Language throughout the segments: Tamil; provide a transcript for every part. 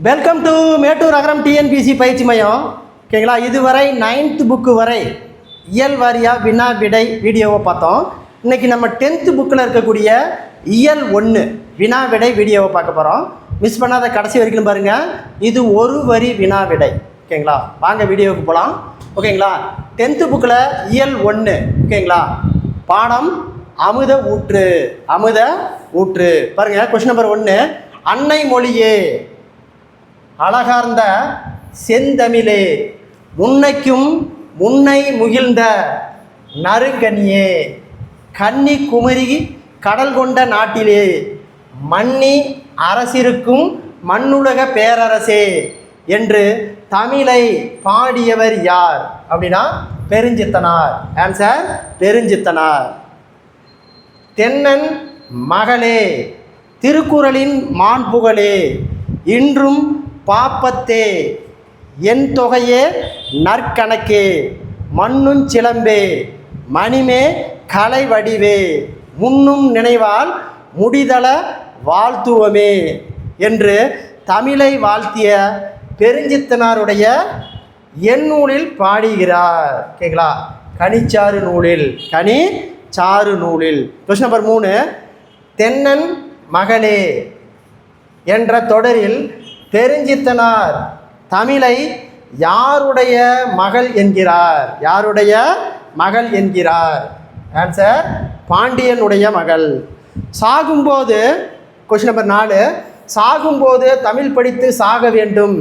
Welcome to Mettur Agaram TNPSC பயிற்சி மையம். ஓகேங்களா, இதுவரை 9th புக்கு வரை இயல் வாரியாக வினா விடை வீடியோவை பார்த்தோம். இன்றைக்கி நம்ம 10th புக்கில் இருக்கக்கூடிய இயல் 1 வினா விடை வீடியோவை பார்க்க போகிறோம். மிஸ் பண்ணாத கடைசி வரைக்கும் பாருங்கள். இது ஒரு வரி வினா விடை. ஓகேங்களா, வாங்க வீடியோவுக்கு போகலாம். ஓகேங்களா, 10th புக்கில் இயல் 1. ஓகேங்களா, பாடம் அமுத ஊற்று. அமுத ஊற்று பாருங்கள். கொஸ்டின் நம்பர் 1, அன்னை மொழியே அழகார்ந்த செந்தமிழே முன்னைக்கும் முன்னை முகிழ்ந்த நறுங்கனியே கன்னி குமரி கடல் கொண்ட நாட்டிலே மன்னி அரசிருக்கும் மண்ணுலக பேரரசே என்று தமிழை பாடியவர் யார் அப்படின்னா பெருஞ்சித்தனார். ஆன்சர் பெருஞ்சித்தனார். தென்னன் மகளே திருக்குறளின் மாண்புகளே இன்றும் பாப்பத்தே என் தொகையே நற்கணக்கே மண்ணுஞ் சிலம்பே மணிமே கலை வடிவே முன்னும் நினைவால் முடிதள வாழ்த்துவமே என்று தமிழை வாழ்த்திய பெருஞ்சித்தனாருடைய என் நூலில் பாடுகிறார். ஓகேங்களா, கனிச்சாறு நூலில். கனிச்சாறு நூலில். கொஸ்டின் நம்பர் 3, தென்னன் மகளே என்ற தொடரில் பெருஞ்சித்தனார் தமிழை யாருடைய மகள் என்கிறார்? யாருடைய மகள் என்கிறார்? ஆன்சர் பாண்டியனுடைய மகள். சாகும்போது கொஸ்டின் நம்பர் 4, சாகும்போது தமிழ் படித்து சாக வேண்டும்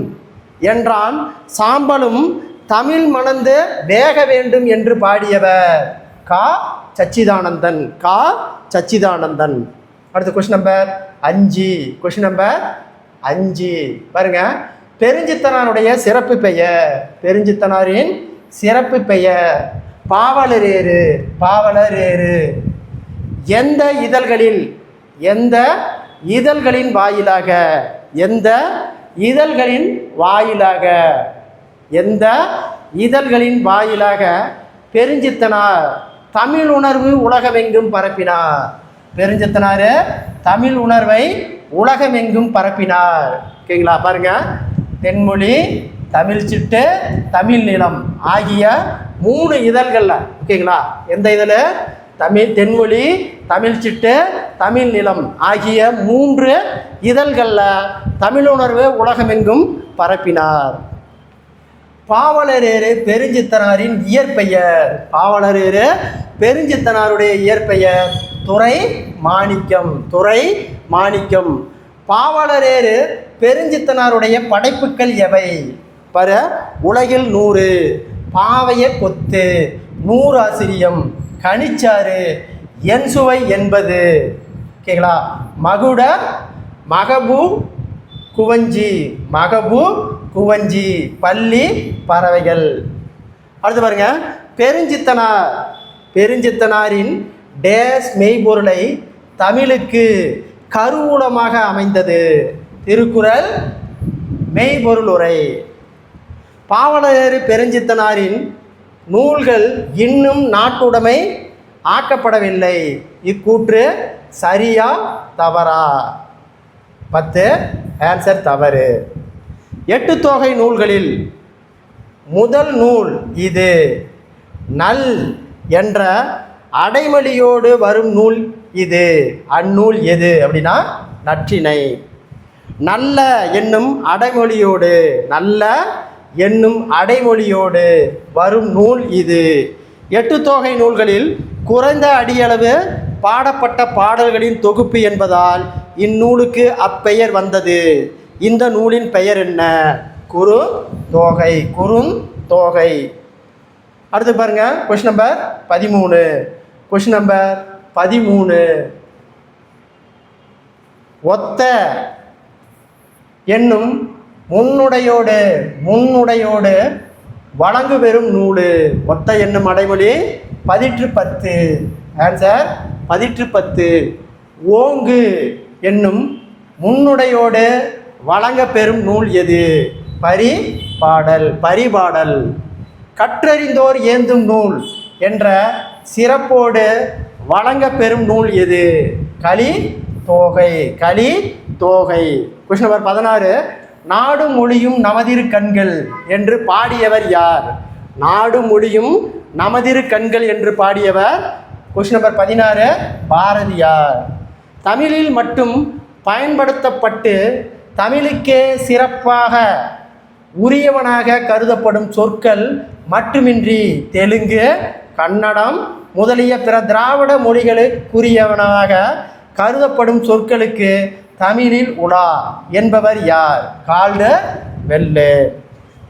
என்றான் சாம்பலும் தமிழ் மணந்து வேக வேண்டும் என்று பாடியவர் கா சச்சிதானந்தன். கா சச்சிதானந்தன். அடுத்து கொஸ்டின் நம்பர் 5. கொஸ்டின் நம்பர் 5 பாருங்க. பெருஞ்சித்தனாருடைய சிறப்பு பெயர். பெருஞ்சித்தனாரின் சிறப்பு பெயர் பாவலரேறு. பாவலரேறு. எந்த இதழ்களில் எந்த இதழ்களின் வாயிலாக எந்த இதழ்களின் வாயிலாக எந்த இதழ்களின் வாயிலாக பெருஞ்சித்தனார் தமிழ் உணர்வு உலகமெங்கும் பரப்பினார்? பெருஞ்சித்தனார் தமிழ் உணர்வை உலகமெங்கும் பரப்பினார். ஓகேங்களா, பாருங்க. தென்மொழி, தமிழ் சிட்டு, தமிழ் நிலம் ஆகிய 3 இதழ்களில். ஓகேங்களா, எந்த இதில்? தென்மொழி, தமிழ் சிட்டு, தமிழ் நிலம் ஆகிய 3 இதழ்களில் தமிழ் உணர்வு உலகமெங்கும் பரப்பினார். பாவலரேறு பெருஞ்சித்தனாரின் இயற்பெயர். பாவலரேறு பெருஞ்சித்தனாருடைய இயற்பெயர் துரை மாணிக்கம். துரை மாணிக்கம். பாவலரேறு பெருஞ்சித்தனாருடைய படைப்புகள் எவை? பர உலகில் 100, பாவைய கொத்து, 100 ஆசிரியம், கனிச்சாறு, என் சுவை 80. ஓகேங்களா, மகுட மகபு குவஞ்சி. மகபு குவஞ்சி பள்ளி பறவைகள். அடுத்து பாருங்க. பெருஞ்சித்தனார் பெருஞ்சித்தனாரின் டேஸ் மெய்பொருளை தமிழுக்கு கருவூலமாக அமைந்தது திருக்குறள் மெய்பொருள் உரை. பாவலரேறு பெருஞ்சித்தனாரின் நூல்கள் இன்னும் நாட்டுடைமை ஆக்கப்படவில்லை. இக்கூற்று சரியா தவறா? 10. ஆன்சர் தவறு. 8 தொகை நூல்களில் முதல் நூல் இது. நல் என்ற அடைமொழியோடு வரும் நூல் இது. அந்நூல் எது அப்படின்னா நற்றிணை. நல்ல என்னும் அடைமொழியோடு நல்ல என்னும் அடைமொழியோடு வரும் நூல் இது. 8 தொகை நூல்களில் குறைந்த அடியளவு பாடப்பட்ட பாடல்களின் தொகுப்பு என்பதால் இந்நூலுக்கு அப்பெயர் வந்தது. இந்த நூலின் பெயர் என்ன? குறுந்தொகை. குறுந்தொகை. அடுத்து பாருங்க. Question number 13. கொஸ்டின் நம்பர் 13, ஒத்த என்னும் முன்னுடையோடு வழங்கு பெறும் நூலு. ஒத்த என்னும் அடைமொழி 10. ஆன்சர் 10. ஓங்கு என்னும் முன்னுடையோடு வழங்க பெறும் நூல் எது? பரிபாடல். பரிபாடல். கற்றறிந்தோர் ஏந்தும் நூல் என்ற சிறப்போடு வழங்க பெறும் நூல் எது? கலி தோகை. கலி தோகை. கொஸ்டின் நம்பர் 16, நாடு மொழியும் நமதிரு கண்கள் என்று பாடியவர் யார்? நாடு மொழியும் நமதிரு கண்கள் என்று பாடியவர் கொஸ்டின் நம்பர் 16 பாரதியார். தமிழில் மட்டும் பயன்படுத்தப்பட்டு தமிழுக்கே சிறப்பாக உரியவனாக கருதப்படும் சொற்கள் மட்டுமின்றி தெலுங்கு, கன்னடம் முதலிய பிற திராவிட மொழிகளுக்குரியவனாக கருதப்படும் சொற்களுக்கு தமிழில் உலா என்பவர் யார்? கால்டுவெல்.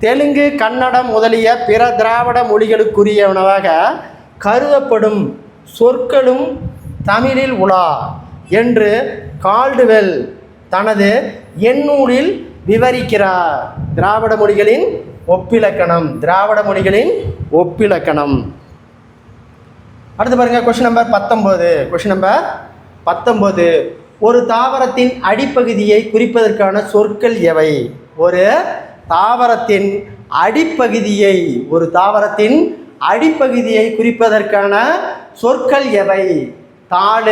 தெலுங்கு, கன்னடம் முதலிய பிற திராவிட மொழிகளுக்குரியவனாக கருதப்படும் சொற்களும் தமிழில் உலா என்று கால்டுவெல் தனது எண்ணூலில் விவரிக்கிறார். திராவிட மொழிகளின் ஒப்பிலக்கணம். திராவிட மொழிகளின் ஒப்பிலக்கணம். அடுத்து பாருங்க கொஸ்டின் நம்பர் 19. Question number 19. ஒரு தாவரத்தின் அடிப்பகுதியை குறிப்பதற்கான சொற்கள் எவை? ஒரு தாவரத்தின் அடிப்பகுதியை குறிப்பதற்கான சொற்கள் எவை? தாள்,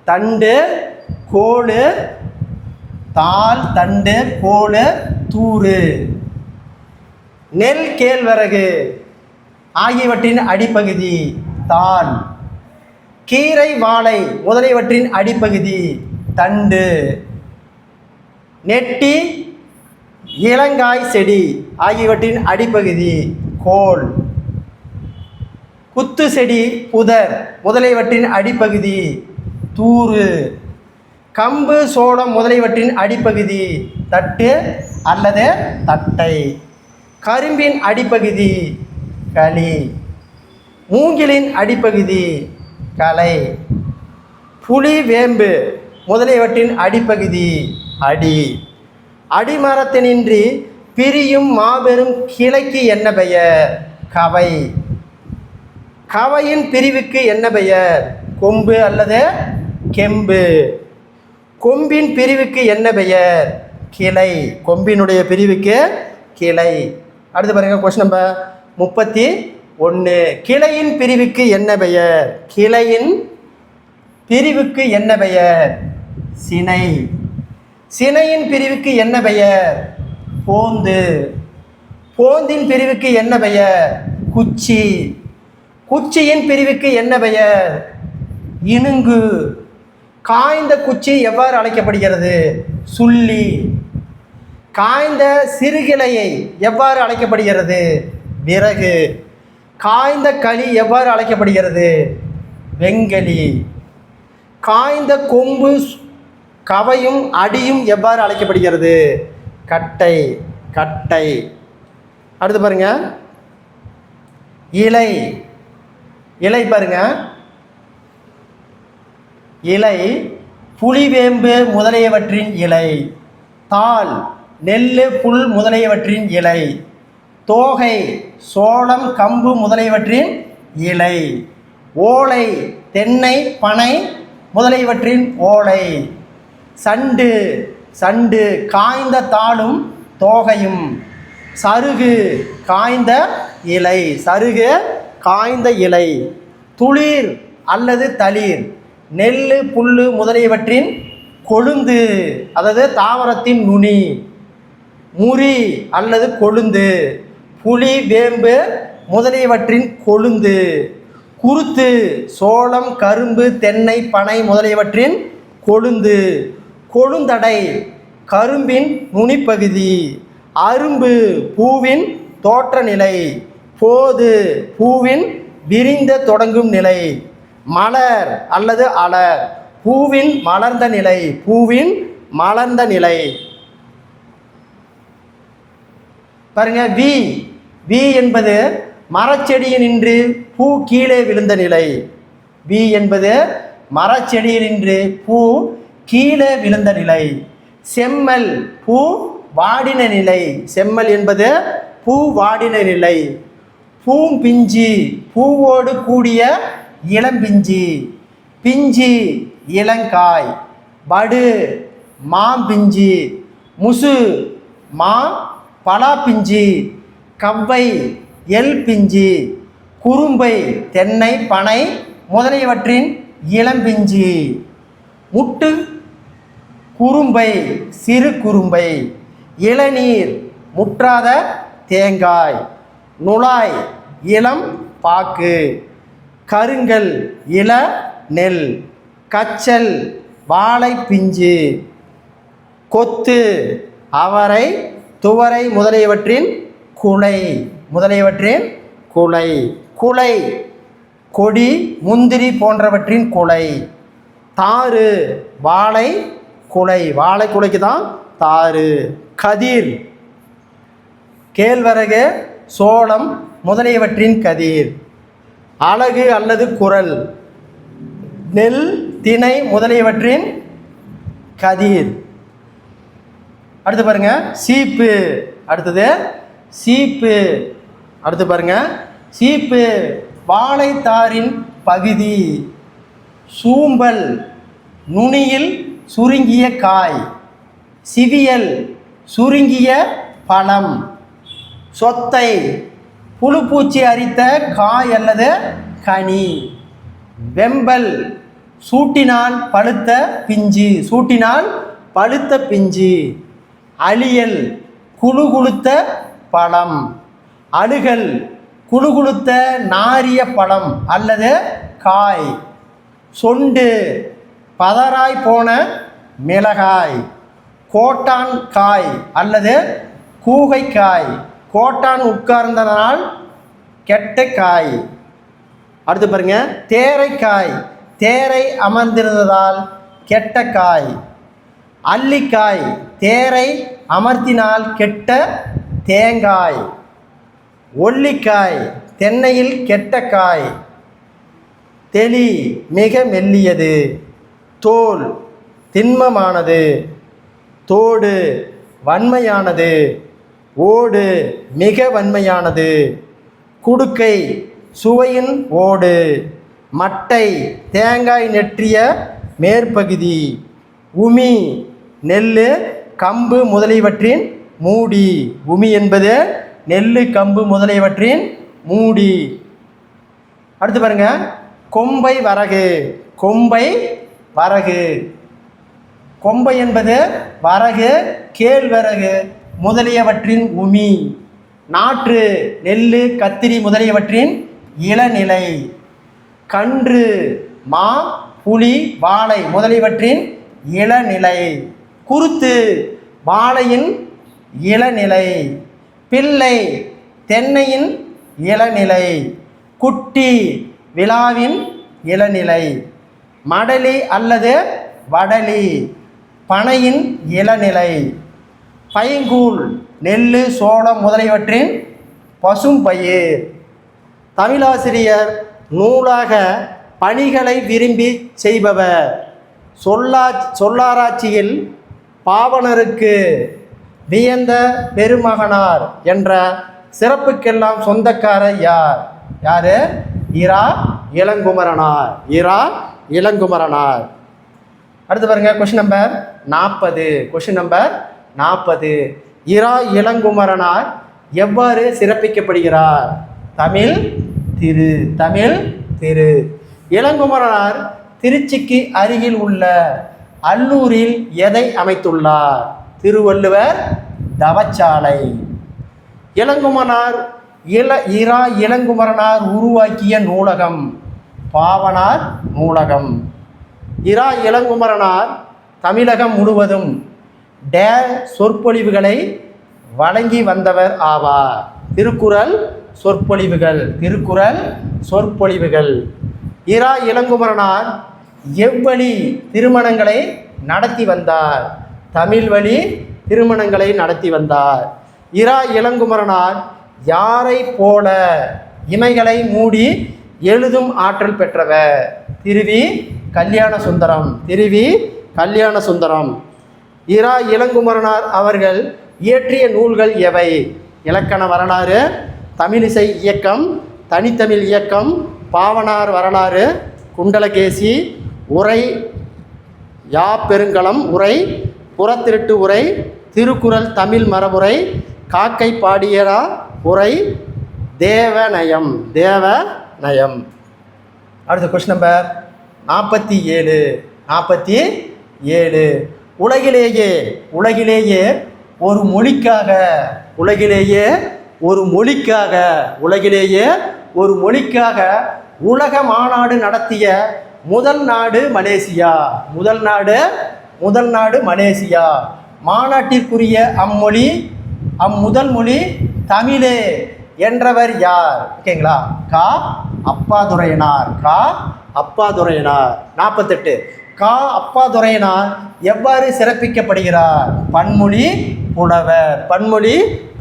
தண்டு, கோடு. தாள், தண்டு, கோடு, தூறு. நெல், கேழ்வரகு ஆகியவற்றின் அடிப்பகுதி தாள். கீரை, வாழை முதலியவற்றின் அடிப்பகுதி தண்டு. நெட்டி, இளங்காய் செடி ஆகியவற்றின் அடிப்பகுதி கோல். குத்து செடி, புதர் முதலியவற்றின் அடிப்பகுதி தூறு. கம்பு, சோளம் முதலியவற்றின் அடிப்பகுதி தட்டு அல்லது தட்டை. கரும்பின் அடிப்பகுதி களி. மூங்கிலின் அடிப்பகுதி களை. புளி, வேம்பு முதலியவற்றின் அடிப்பகுதி அடி. அடிமரத்தினின்றி பிரியும் மாபெரும் கிளைக்கு என்ன பெயர்? கவை. கவையின் பிரிவுக்கு என்ன பெயர்? கொம்பு அல்லது கெம்பு. கொம்பின் பிரிவுக்கு என்ன பெயர்? கிளை. கொம்பினுடைய பிரிவுக்கு கிளை. அடுத்து பாருங்க கொஸ்டின் நம்பர் 31. கிளையின் பிரிவுக்கு என்ன பெயர்? கிளையின் பிரிவுக்கு என்ன பெயர்? சினை. சினையின் பிரிவுக்கு என்ன பெயர்? போந்து. போந்தின் பிரிவுக்கு என்ன பெயர்? குச்சி. குச்சியின் பிரிவுக்கு என்ன பெயர்? இணுங்கு. காய்ந்த குச்சி எவ்வாறு அழைக்கப்படுகிறது? சுள்ளி. காய்ந்த சிறுகிளையை எவ்வாறு அழைக்கப்படுகிறது? விறகு. காய்ந்த களி எவ்வாறு அழைக்கப்படுகிறது? வெங்கலி. காய்ந்த கொம்பு, கவையும் அடியும் எவ்வாறு அழைக்கப்படுகிறது? கட்டை. கட்டை. அடுத்து பாருங்க இலை. இலை பாருங்க. இலை புலிவேம்பு முதலியவற்றின் இலை. தாள் நெல், புல் முதலியவற்றின் இலை. தோகை சோளம், கம்பு முதலியவற்றின் இலை. ஓலை தென்னை, பனை முதலியவற்றின் ஓலை. சண்டு சண்டு காய்ந்த தாளும் தோகையும். சருகு காய்ந்த இலை. சருகு காய்ந்த இலை. துளிர் அல்லது தளிர் நெல், புல் முதலியவற்றின் கொழுந்து, அதாவது தாவரத்தின் நுனி. முறி அல்லது கொழுந்து புளி, வேம்பு முதலியவற்றின் கொழுந்து. குருத்து சோளம், கரும்பு, தென்னை, பனை முதலியவற்றின் கொழுந்து. கொழுந்தடை கரும்பின் நுனிப்பகுதி. அரும்பு பூவின் தோற்ற நிலை. போது பூவின் விரிந்த தொடங்கும் நிலை. மலர் அல்லது அலர் பூவின் மலர்ந்த நிலை. பூவின் மலர்ந்த நிலை. பாருங்க வி. வி என்பது மரச்செடியினின்று பூ கீழே விழுந்த நிலை. வி என்பது மரச்செடியினின்று பூ கீழே விழுந்த நிலை. செம்மல் பூ வாடின நிலை. செம்மல் என்பது பூ வாடின நிலை. பூம்பிஞ்சி பூவோடு கூடிய இளம்பிஞ்சி. பிஞ்சி இளங்காய். படு மாம்பிஞ்சி. முசு மா பலாப்பிஞ்சி. கவ்வை எல் பிஞ்சி. குறும்பை தென்னை, பனை முதலியவற்றின் இளம்பிஞ்சி. முட்டு குறும்பை சிறு குறும்பை. இளநீர் முற்றாத தேங்காய், நுழாய் இளம் பாக்கு, கருங்கல் இள நெல், கச்சல் வாழை பிஞ்சு, கொத்து அவரை துவரை முதலியவற்றின் குலை, குலை கொடி முந்திரி போன்றவற்றின் குலை, தாறு வாழை குலை, வாழை குலைக்கு தான் தாறு, கதிர் கேழ்வரகு சோளம் முதலியவற்றின் கதிர், அலகு அல்லது குரல் நெல் திணை முதலியவற்றின் கதிர். அடுத்து பாருங்க சீப்பு, அடுத்தது சீப்பு, அடுத்து பாருங்க சீப்பு வாழைத்தாரின் பகுதி, சூம்பல் நுனியில் சுருங்கிய காய், சிவியல் சுருங்கிய பழம், சொத்தை புழுப்பூச்சி அரித்த காய் அல்லது கனி, வெம்பல் சூட்டினால் பழுத்த பிஞ்சு, அழியல் குழுகுழுத்த பழம், அழுகல் குழுகுழுத்த நாரிய பழம் அல்லது காய், சொண்டு பதராய் போன மிளகாய், கோட்டான் காய் அல்லது கூகைக்காய், கோட்டான் உட்கார்ந்ததனால் கெட்ட காய். அடுத்து பாருங்க தேரைக்காய், தேரை அமர்ந்திருந்ததால் கெட்ட காய், அல்லிக்காய் தேரை அமர்த்தினால் கெட்ட தேங்காய், ஒல்லிக்காய் தென்னையில் கெட்ட காய், தெளி மிக மெல்லியது, தோல் திண்மமானது, தோடு வன்மையானது, ஓடு மிக வன்மையானது, குடுக்கை சுவையின் ஓடு, மட்டை தேங்காய் நெற்றிய மேற்பகுதி, உமி நெல் கம்பு முதலியவற்றின் மூடி, உமி என்பது நெல் கம்பு முதலியவற்றின் மூடி. அடுத்து பாருங்க கொம்பை வரகு, கொம்பை என்பது வரகு கேழ்வரகு முதலியவற்றின் உமி, நாற்று நெல் கத்திரி முதலியவற்றின் இளநிலை, கன்று மா புளி வாழை முதலியவற்றின் இளநிலை, குருத்து வாழையின் இளநிலை, பிள்ளை தென்னையின் இளநிலை, குட்டி விழாவின் இளநிலை, மடலி அல்லது வடலி பனையின் இளநிலை, பைங்கூழ் நெல் சோளம் முதலியவற்றின் பசும்பயிர். தமிழாசிரியர் நூலாக பணிகளை விரும்பி செய்பவர், சொல்லாராய்ச்சியில் பாவனருக்கு வியந்த பெருமகனார் என்ற சிறப்புக்கெல்லாம் சொந்தக்காரர் யார்? இரா இளங்குமரனார். அடுத்து பாருங்க கொஸ்டின் நம்பர் 40. இரா இளங்குமரனார் எவ்வாறு சிறப்பிக்கப்படுகிறார்? தமிழ் திரு. இளங்குமரனார் திருச்சிக்கு அருகில் உள்ள அல்லூரில் எதை அமைத்துள்ளார்? திருவள்ளுவர் தவச்சாலை. இரா இளங்குமரனார் உருவாக்கிய நூலகம் பாவனார் நூலகம். இரா இளங்குமரனார் தமிழகம் முழுவதும் சொற்பொழிவுகளை வழங்கி வந்தவர் ஆவார். திருக்குறள் சொற்பொழிவுகள். இரா இளங்குமரனார் எவ்வழி திருமணங்களை நடத்தி வந்தார்? தமிழ் வழி திருமணங்களை நடத்தி வந்தார். இரா இளங்குமரனார் யாரை போல இமைகளை மூடி எழுதும் ஆற்றல் பெற்றவர்? திருவி கல்யாண சுந்தரம். இரா இளங்குமரனார் அவர்கள் இயற்றிய நூல்கள் எவை? இலக்கண வரலாறு, தமிழிசை இயக்கம், தனித்தமிழ் இயக்கம், பாவனார் வரலாறு, குண்டலகேசி உரை, யாப்பெருங்கலம் உரை, புறத்திருட்டு உரை, திருக்குறள் தமிழ் மரபுரை, காக்கை பாடியரா உரை, தேவநயம். அடுத்த கொஸ்டின் நம்பர் 47. உலகிலேயே ஒரு மொழிக்காக உலகிலேயே ஒரு மொழிக்காக உலகிலேயே ஒரு மொழிக்காக உலக மாநாடு நடத்திய முதல் நாடு மலேசியா. முதல் நாடு மலேசியா. மாநாட்டிற்குரிய அம்முதல் மொழி தமிழே என்றவர் யார்? ஓகேங்களா? கா அப்பாதுரையனார். 48. கா அப்பாதுரையனார் எவ்வாறு சிறப்பிக்கப்படுகிறார்? பன்மொழி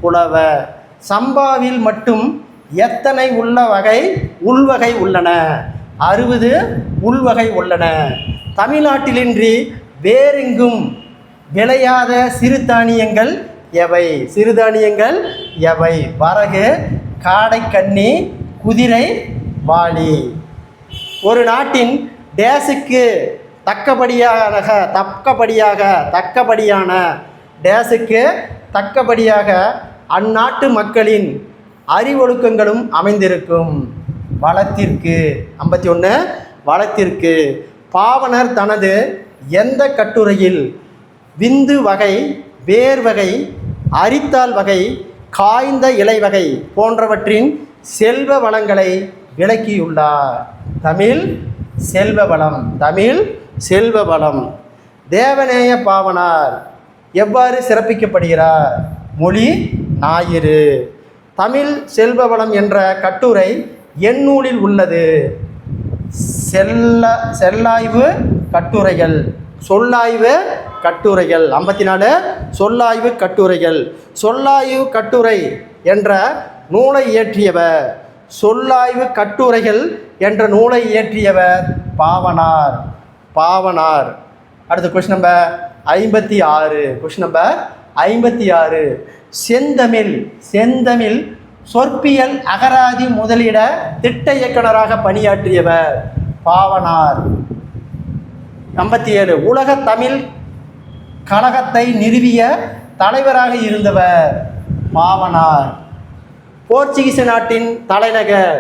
புலவர். சம்பாவில் மட்டும் எத்தனை உள்வகை உள்ளன? 60 உள்வகை உள்ளன. தமிழ்நாட்டிலின்றி வேறெங்கும் விளையாத சிறுதானியங்கள் எவை? வரகு, காடைக்கன்னி, குதிரை வாளி. ஒரு நாட்டின் டேஸுக்கு தக்கபடியாக அந்நாட்டு மக்களின் அறிவொழுக்கங்களும் அமைந்திருக்கும். வளத்திற்கு 51 வளத்திற்கு. பாவணர் தனது எந்த கட்டுரையில் விந்து வகை, வேர் வகை, அரித்தாள் வகை, காய்ந்த இலை வகை போன்றவற்றின் செல்வ வளங்களை விளக்கியுள்ளார்? தமிழ் செல்வ வளம். தேவநேய பாவனார் எவ்வாறு சிறப்பிக்கப்படுகிறார்? மொழி ஞாயிறு. தமிழ் செல்வ வளம் என்ற கட்டுரை எந்நூலில் உள்ளது? சொல்லாய்வு கட்டுரைகள். 54 சொல்லாய்வு கட்டுரைகள். சொல்லாய்வு கட்டுரை என்ற நூலை இயற்றியவர்? சொல்லாய்வு கட்டுரைகள் என்ற நூலை இயற்றியவர் பாவனார். அடுத்த கொஸ்டின் நம்பர் 56. செந்தமிழ் சொற்பியல் அகராதி முதலிட திட்ட இயக்குனராக பணியாற்றியவர்? பாவனார். 57 உலக தமிழ் கழகத்தை நிறுவிய தலைவராக இருந்தவர்? பாவனார். போர்ச்சுகீச நாட்டின் தலைநகர்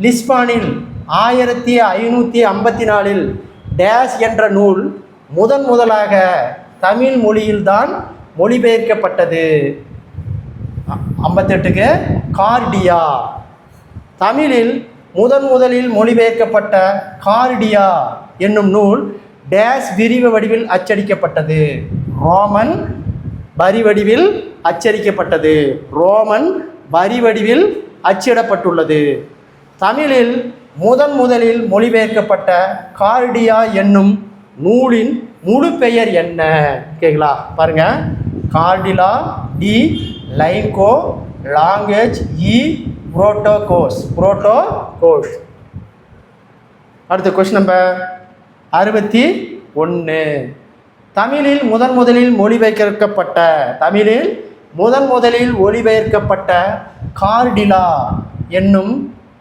லிஸ்பானில் 1554 டேஸ் என்ற நூல் முதலாக தமிழ் மொழியில்தான் மொழிபெயர்க்கப்பட்டது? 58 கார்டியா. தமிழில் முதலில் மொழிபெயர்க்கப்பட்ட கார்டியா என்னும் நூல் டேஸ் விரிவு வடிவில் அச்சடிக்கப்பட்டது? ரோமன் வரி வடிவில் அச்சிடப்பட்டுள்ளது. தமிழில் முதலில் மொழிபெயர்க்கப்பட்ட கார்டியா என்னும் நூலின் முழு பெயர் என்ன? கேட்கலா பாருங்க. கார்டிலா டி லைன்கோ லாங்குவேஜ் புரோட்டோகோஸ். அடுத்த கொஸ்டின் நம்பர் 61. தமிழில் முதலில் மொழிபெயர்க்கப்பட்ட கார்டிலா என்னும்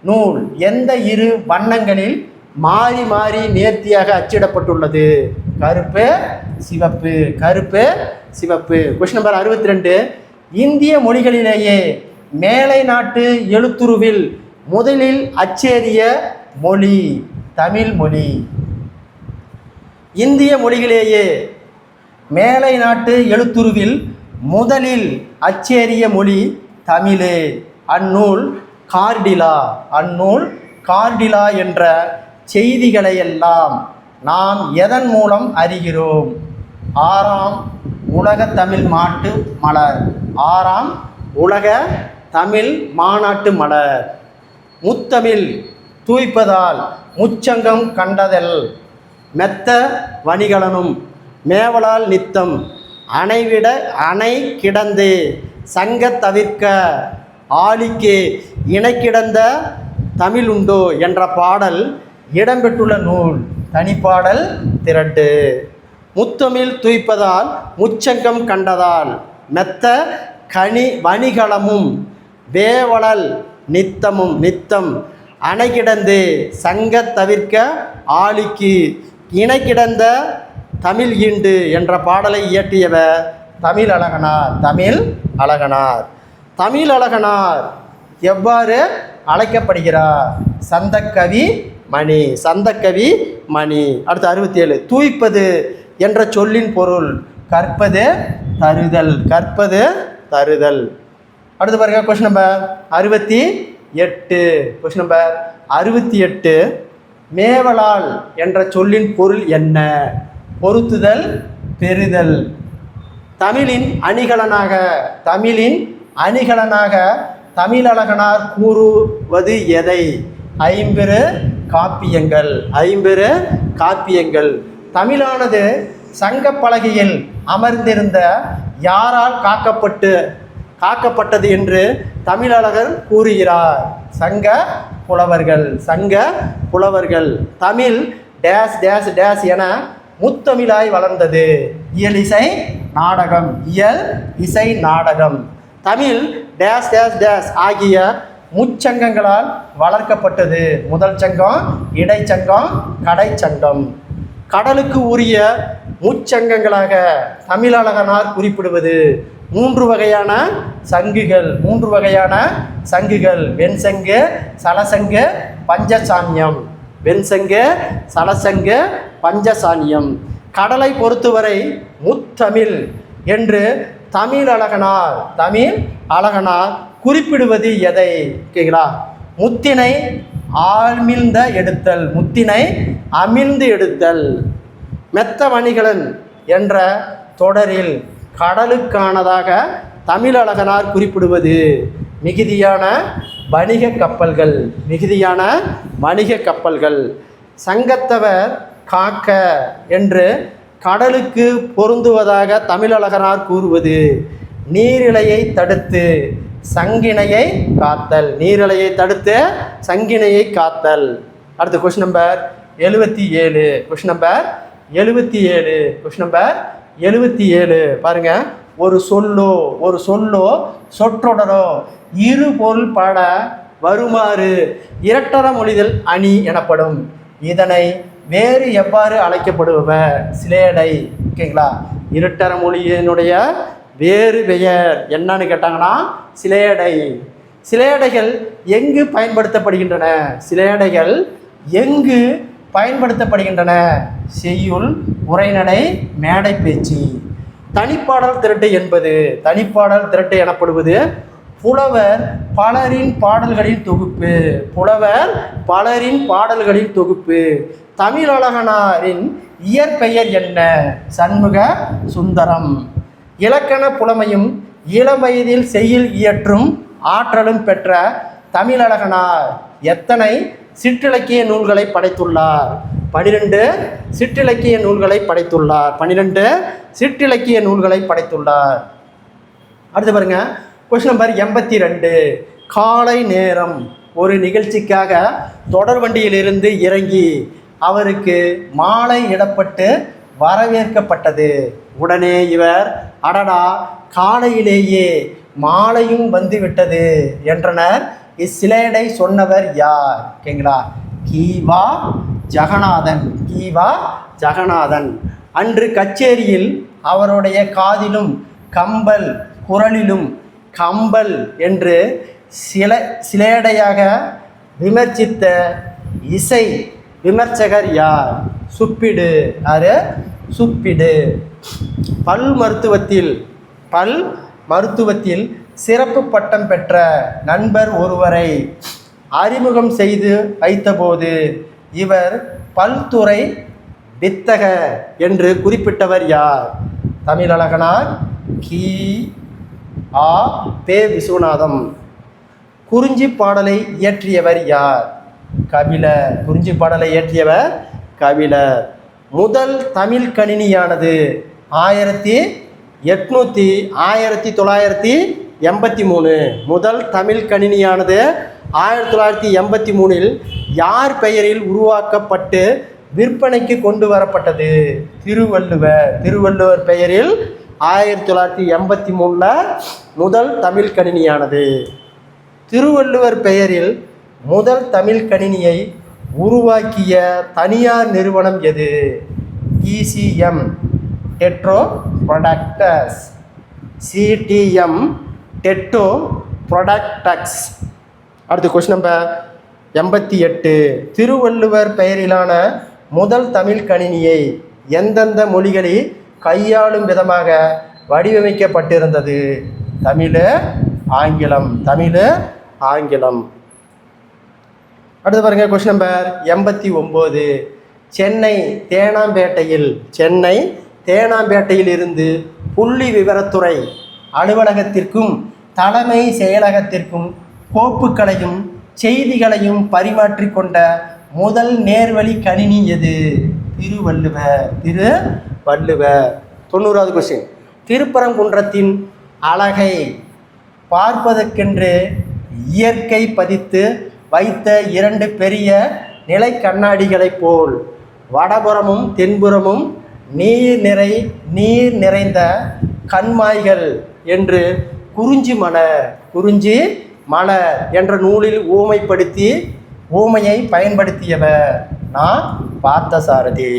நூல் எந்த இரு வண்ணங்களில் மாறி நேர்த்தியாக அச்சிடப்பட்டுள்ளது? கருப்பு சிவப்பு. Question number 62. இந்திய மொழிகளிலேயே மேலை நாட்டு எழுத்துருவில் முதலில் அச்சேறிய மொழி? தமிழ் மொழி. இந்திய மொழிகளிலேயே மேலை நாட்டு எழுத்துருவில் முதலில் அச்சேறிய மொழி தமிழே. அந்நூல் கார்டிலா என்ற செய்திகளையெல்லாம் நாம் எதன் மூலம் அறிகிறோம்? 6ஆம் உலக தமிழ் மாநாட்டு மலர். முத்தமிழ் தூய்ப்பதால் முச்சங்கம் கண்டதல் மெத்த வணிகலனும் மேவலால் நித்தம் அணை கிடந்து சங்க தவிர்க்க ஆலிக்கு இணை கிடந்த தமிழ் உண்டோ என்ற பாடல் இடம்பெற்றுள்ள நூல்? தனிப்பாடல் திரட்டு. முத்தமிழ் தூய்ப்பதால் முச்சங்கம் கண்டதால் மெத்த வணிகலமும் வேவலல் நித்தம் அணை கிடந்து சங்க தவிர்க்க ஆலிக்கு இணை கிடந்த தமிழ் ஈண்டு என்ற பாடலை இயற்றியவர் தமிழ் அழகனார் எவ்வாறு அழைக்கப்படுகிறார்? சந்தக்கவி மணி. அடுத்து 67. தூய்ப்பது என்ற சொல்லின் பொருள்? கற்பது, தருதல். கற்பது தருதல். அடுத்து பாருங்க கொஸ்டின் நம்பர் 68. Question number 68. மேவலால் என்ற சொல்லின் பொருள் என்ன? பொருத்துதல், பெறுதல். தமிழின் அணிகலனாக தமிழழகனார் கூறுவது எதை? ஐம்பெரு காப்பியங்கள். தமிழானது சங்க பலகையில் அமர்ந்திருந்த யாரால் காக்கப்பட்டது என்று தமிழழகர் கூறுகிறார்? சங்க புலவர்கள். தமிழ் டேஸ் டேஸ் டேஸ் என முத்தமிழாய் வளர்ந்தது. இயல் இசை நாடகம். தமிழ் டேஸ் டேஸ் டேஸ் ஆகிய முச்சங்கங்களால் வளர்க்கப்பட்டது. முதல் சங்கம், இடைச்சங்கம், கடைச்சங்கம். கடலுக்கு உரிய முச்சங்கங்களாக தமிழழகனார் குறிப்பிடுவது மூன்று வகையான சங்குகள். வெண்சங்கு, சலசங்கு, பஞ்சசான்யம். கடலை பொறுத்தவரை முத்தமிழ் என்று தமிழழகனார் குறிப்பிடுவது எதை? கேங்களா? முத்தினை அமிழ்ந்து எடுத்தல். மெத்த மணிகலன் என்ற தொடரில் கடலுக்கானதாக தமிழழகனார் குறிப்பிடுவது மிகுதியான வணிக கப்பல்கள். சங்கத்தவர் காக்க என்று கடலுக்கு பொருந்துவதாக தமிழழகனார் கூறுவது நீரிழையை தடுத்து சங்கினையை காத்தல். அடுத்து கொஸ்டின் நம்பர் 77. பாருங்க. ஒரு சொல்லோ சொற்றொடரோ இரு பொருள் பட வருமாறு இரட்டர மொழிதல் அணி எனப்படும். இதனை வேறு எவ்வாறு அழைக்கப்படுபவர்? சிலேடை. ஓகேங்களா? இரட்டர மொழியினுடைய வேறு பெயர் என்னன்னு கேட்டாங்கன்னா சிலேடை. சிலேடைகள் எங்கு பயன்படுத்தப்படுகின்றன? செய்யுள், உரைநடை, மேடை பேச்சு. தனிப்பாடல் திரட்டு எனப்படுவது புலவர் பலரின் பாடல்களின் தொகுப்பு. தமிழழகனாரின் இயற்பெயர் என்ன? சண்முக சுந்தரம். இலக்கண புலமையும் இளம் வயதில் செய்யுள் இயற்றும் ஆற்றலும் பெற்ற தமிழழகனார் எத்தனை சிற்றிலக்கிய நூல்களை படைத்துள்ளார்? 12 சிற்றிலக்கிய நூல்களை படைத்துள்ளார். அடுத்து பாருங்க. Question number 82. காலை நேரம் ஒரு நிகழ்ச்சிக்காக தொடர்வண்டியிலிருந்து இறங்கி அவருக்கு மாலை இடப்பட்டு வரவேற்கப்பட்டது. உடனே இவர் அடடா காலையிலேயே மாலையும் வந்துவிட்டது என்றனர். இச்சிலேடை சொன்னவர் யார்? ஓகேங்களா? கீவா ஜெகநாதன். அன்று கச்சேரியில் அவருடைய காதிலும் கம்பல், குரலிலும் கம்பல் என்று சிலேடையாக விமர்சித்த இசை விமர்சகர் யார்? சுப்பிடு. பல் மருத்துவத்தில் சிறப்பு பட்டம் பெற்ற நண்பர் ஒருவரை அறிமுகம் செய்து வைத்தபோது இவர் பல்துறை வித்தகர் என்று குறிப்பிட்டவர் யார்? தமிழழகனார், பே. விஸ்வநாதம். குறிஞ்சி பாடலை இயற்றியவர் யார்? கபிலர். முதல் தமிழ் கணினியானது 1983. முதல் தமிழ் கணினியானது 1983 யார் பெயரில் உருவாக்கப்பட்டு விற்பனைக்கு கொண்டு வரப்பட்டது? திருவள்ளுவர் பெயரில் 1983 முதல் தமிழ் கணினியானது. திருவள்ளுவர் பெயரில் முதல் தமிழ் கணினியை உருவாக்கிய தனியார் நிறுவனம் எது? ECM டெட்ரோ ப்ரொடக்டஸ். CTM டெட்டோ ப்ரொடக்டக்ஸ். அடுத்து கொஸ்டின் நம்பர் 88. திருவள்ளுவர் பெயரிலான முதல் தமிழ் கணினியை எந்தெந்த மொழிகளில் கையாளும் விதமாக வடிவமைக்கப்பட்டிருந்தது. தமிழ் ஆங்கிலம், தமிழ் ஆங்கிலம். அடுத்து பாருங்க, கொஸ்டின் நம்பர் 89. சென்னை தேனாம்பேட்டையில் இருந்து புள்ளி விவரத்துறை அலுவலகத்திற்கும் தலைமை செயலகத்திற்கும் கோப்புகளையும் செய்திகளையும் பரிமாற்றிக்கொண்ட முதல் நேர்வழி கணினி எது? திருவள்ளுவர். 90வது கொஸ்டின். திருப்பரங்குன்றத்தின் அழகை பார்ப்பதற்கென்று இயற்கை பதித்து வைத்த 2 பெரிய நிலை கண்ணாடிகளைப் போல் வடபுறமும் தென்புறமும் நீர் நிறைந்த கண்மாய்கள் என்று குறிஞ்சி மலர் என்ற நூலில் ஊமையை பயன்படுத்தியவர் நான் பார்த்தசாரதி.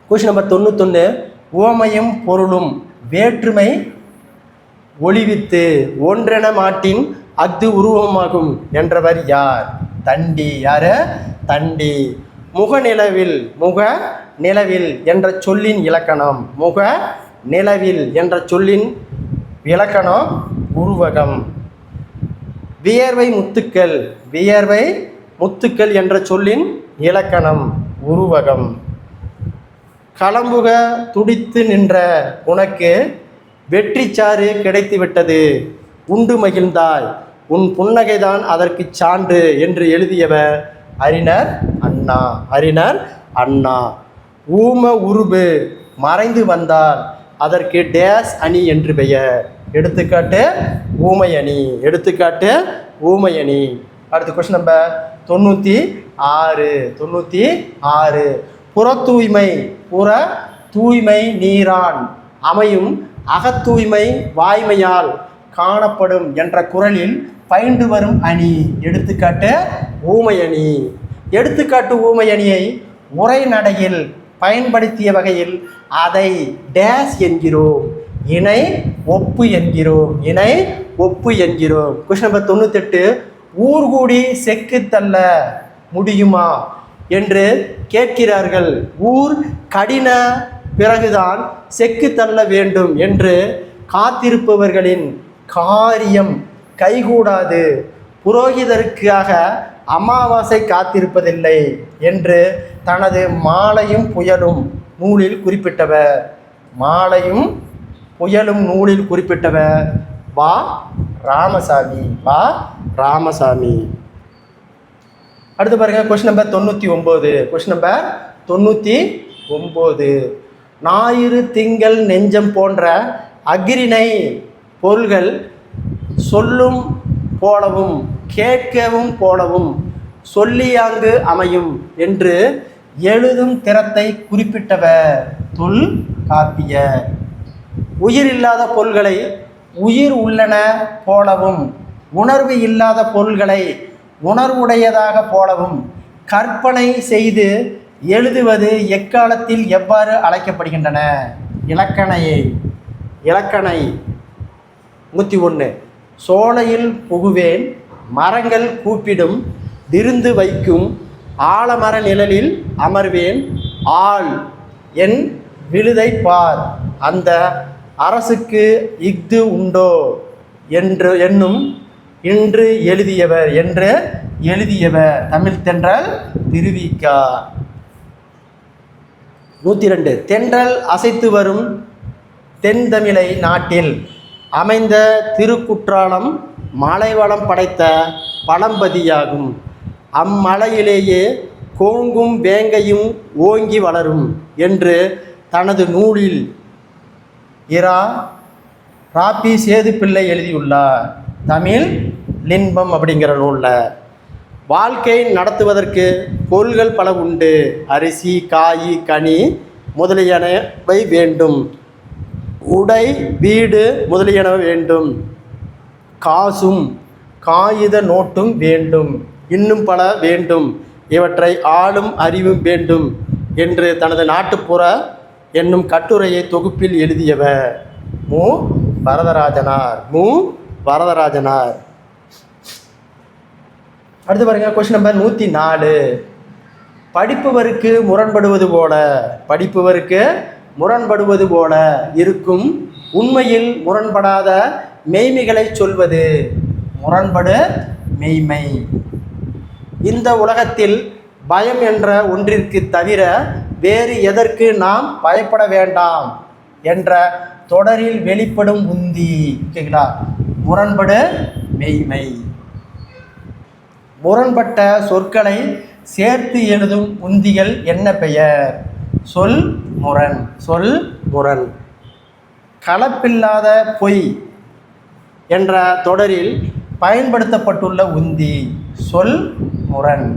Question number 91. உவமையும் பொருளும் வேற்றுமை ஒளிவித்து ஒன்றென மாட்டின் அஃது உருவமாகும் என்றவர் யார்? தண்டி. தண்டி. முகநிலவில் என்ற சொல்லின் இலக்கணம் உருவகம். வியர்வை முத்துக்கள் என்ற சொல்லின் இலக்கணம் உருவகம். களம்புக துடித்து நின்ற உனக்கு வெற்றிச்சாறு கிடைத்துவிட்டது, உண்டு மகிழ்ந்தாய், உன் புன்னகைதான் அதற்கு சான்று என்று எழுதியவர் அறிஞர் அண்ணா. ஊம உருபு மறைந்து வந்தால் அதற்கு டேஸ் அணி என்று பெயர். எடுத்துக்காட்டு ஊமை அணி. அடுத்து கொஸ்டின் நம்பர் 96. புற தூய்மை நீரான் அமையும், அகத்தூய்மை வாய்மையால் காணப்படும் என்ற குறளில் பயின்று வரும் அணி. எடுத்துக்காட்டு ஊமை அணியை உரைநடையில் பயன்படுத்திய வகையில் அதை டேஸ் என்கிறோம், இணை ஒப்பு என்கிறோம். Question number 98. ஊர்கூடி செக்கு தள்ள முடியுமா என்று கேட்கிறார்கள். ஊர் கடின பிறகுதான் செக்கு தள்ள வேண்டும் என்று காத்திருப்பவர்களின் காரியம் கைகூடாது, புரோகிதருக்காக அமாவாசை காத்திருப்பதில்லை என்று தனது மாலையும் புயலும் நூலில் குறிப்பிட்டவர் வா ராமசாமி. அடுத்து பாருங்க, கொஸ்டின் நம்பர் 99. ஞாயிறு திங்கள் நெஞ்சம் போன்ற அஃறிணை பொருள்கள் சொல்லும் போலவும் கேட்கவும் போலவும் சொல்லியாங்கு அமையும் என்று எழுதும் திறத்தை குறிப்பிட்டவர் தொல்காப்பியர். உயிர் இல்லாத பொருள்களை உயிர் உள்ளன போலவும், உணர்வு இல்லாத பொருள்களை உணர்வுடையதாக போலவும் கற்பனை செய்து எழுதுவது எக்காலத்தில் எவ்வாறு அழைக்கப்படுகின்றன? இலக்கணை. 101. சோலையில் புகுவேன், மரங்கள் கூப்பிடும், விருந்து வைக்கும், ஆலமர நிழலில் அமர்வேன், ஆள் என் விழுதை பார், அந்த அரசுக்கு இஃது உண்டோ என்று எழுதியவர் தமிழ் தென்றல் திருவிக்கா. 102. தென்றல் அசைத்து வரும் தென்தமிழை நாட்டில் அமைந்த திருக்குற்றாலம் மலைவளம் படைத்த பழம்பதியாகும். அம்மலையிலேயே கோங்கும் வேங்கையும் ஓங்கி வளரும் என்று தனது நூலில் ராபி சேதுப்பிள்ளை எழுதியுள்ளார். தமிழ் லின்பம் அப்படிங்கிற நூலில். வாழ்க்கை நடத்துவதற்கு பொருள்கள் பல உண்டு. அரிசி, காய், கனி முதலியனவை வேண்டும். உடை, வீடு முதலியனவை வேண்டும். காசும் காகித நோட்டும் வேண்டும். இன்னும் பல வேண்டும். இவற்றை ஆளும் அறிவும் வேண்டும் என்று தனது நாட்டுப்புற என்னும் கட்டுரையை தொகுப்பில் எழுதியவர் மு. வரதராஜனார். அடுத்து பாருங்க, கொஸ்டின் நம்பர் 104. படிப்பவருக்கு முரண்படுவது போல இருக்கும் உண்மையில் முரண்படாத மெய்மைகளை சொல்வது முரண்படு மெய்மை. இந்த உலகத்தில் பயம் என்ற ஒன்றிற்கு தவிர வேறு எதற்கு நாம் பயப்பட வேண்டாம் என்ற தொடரில் வெளிப்படும் உந்தி. ஓகேங்களா? முரண்படு மெய்மை. முரண்பட்ட சொற்களை சேர்த்து எழுதும் உந்திகள் என்ன பெயர்? சொல் முரண். சொல் முரண். கலப்பில்லாத பொய் என்ற தொடரில் பயன்படுத்தப்பட்டுள்ள உந்தி சொல் முரண்.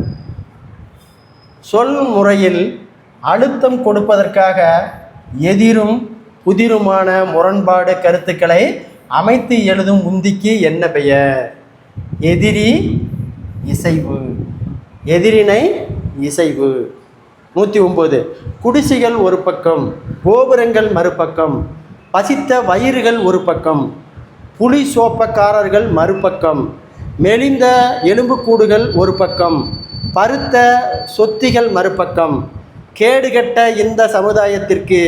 சொல் முறையில் அழுத்தம் கொடுப்பதற்காக எதிரும் புதிருமான முரண்பாடு கருத்துக்களை அமைத்து எழுதும் உந்திக்கு என்ன பெயர்? எதிரி இசைவு. எதிரினை இசைவு. 109. குடிசைகள் ஒரு பக்கம், கோபுரங்கள் மறுபக்கம், பசித்த வயிறுகள் ஒரு பக்கம், புலி சோப்பக்காரர்கள் மறுபக்கம், மெலிந்த எலும்புக்கூடுகள் ஒரு பக்கம், பருத்த சொத்திகள் மறுபக்கம். கேடுகட்ட இந்த சமுதாயத்திற்கு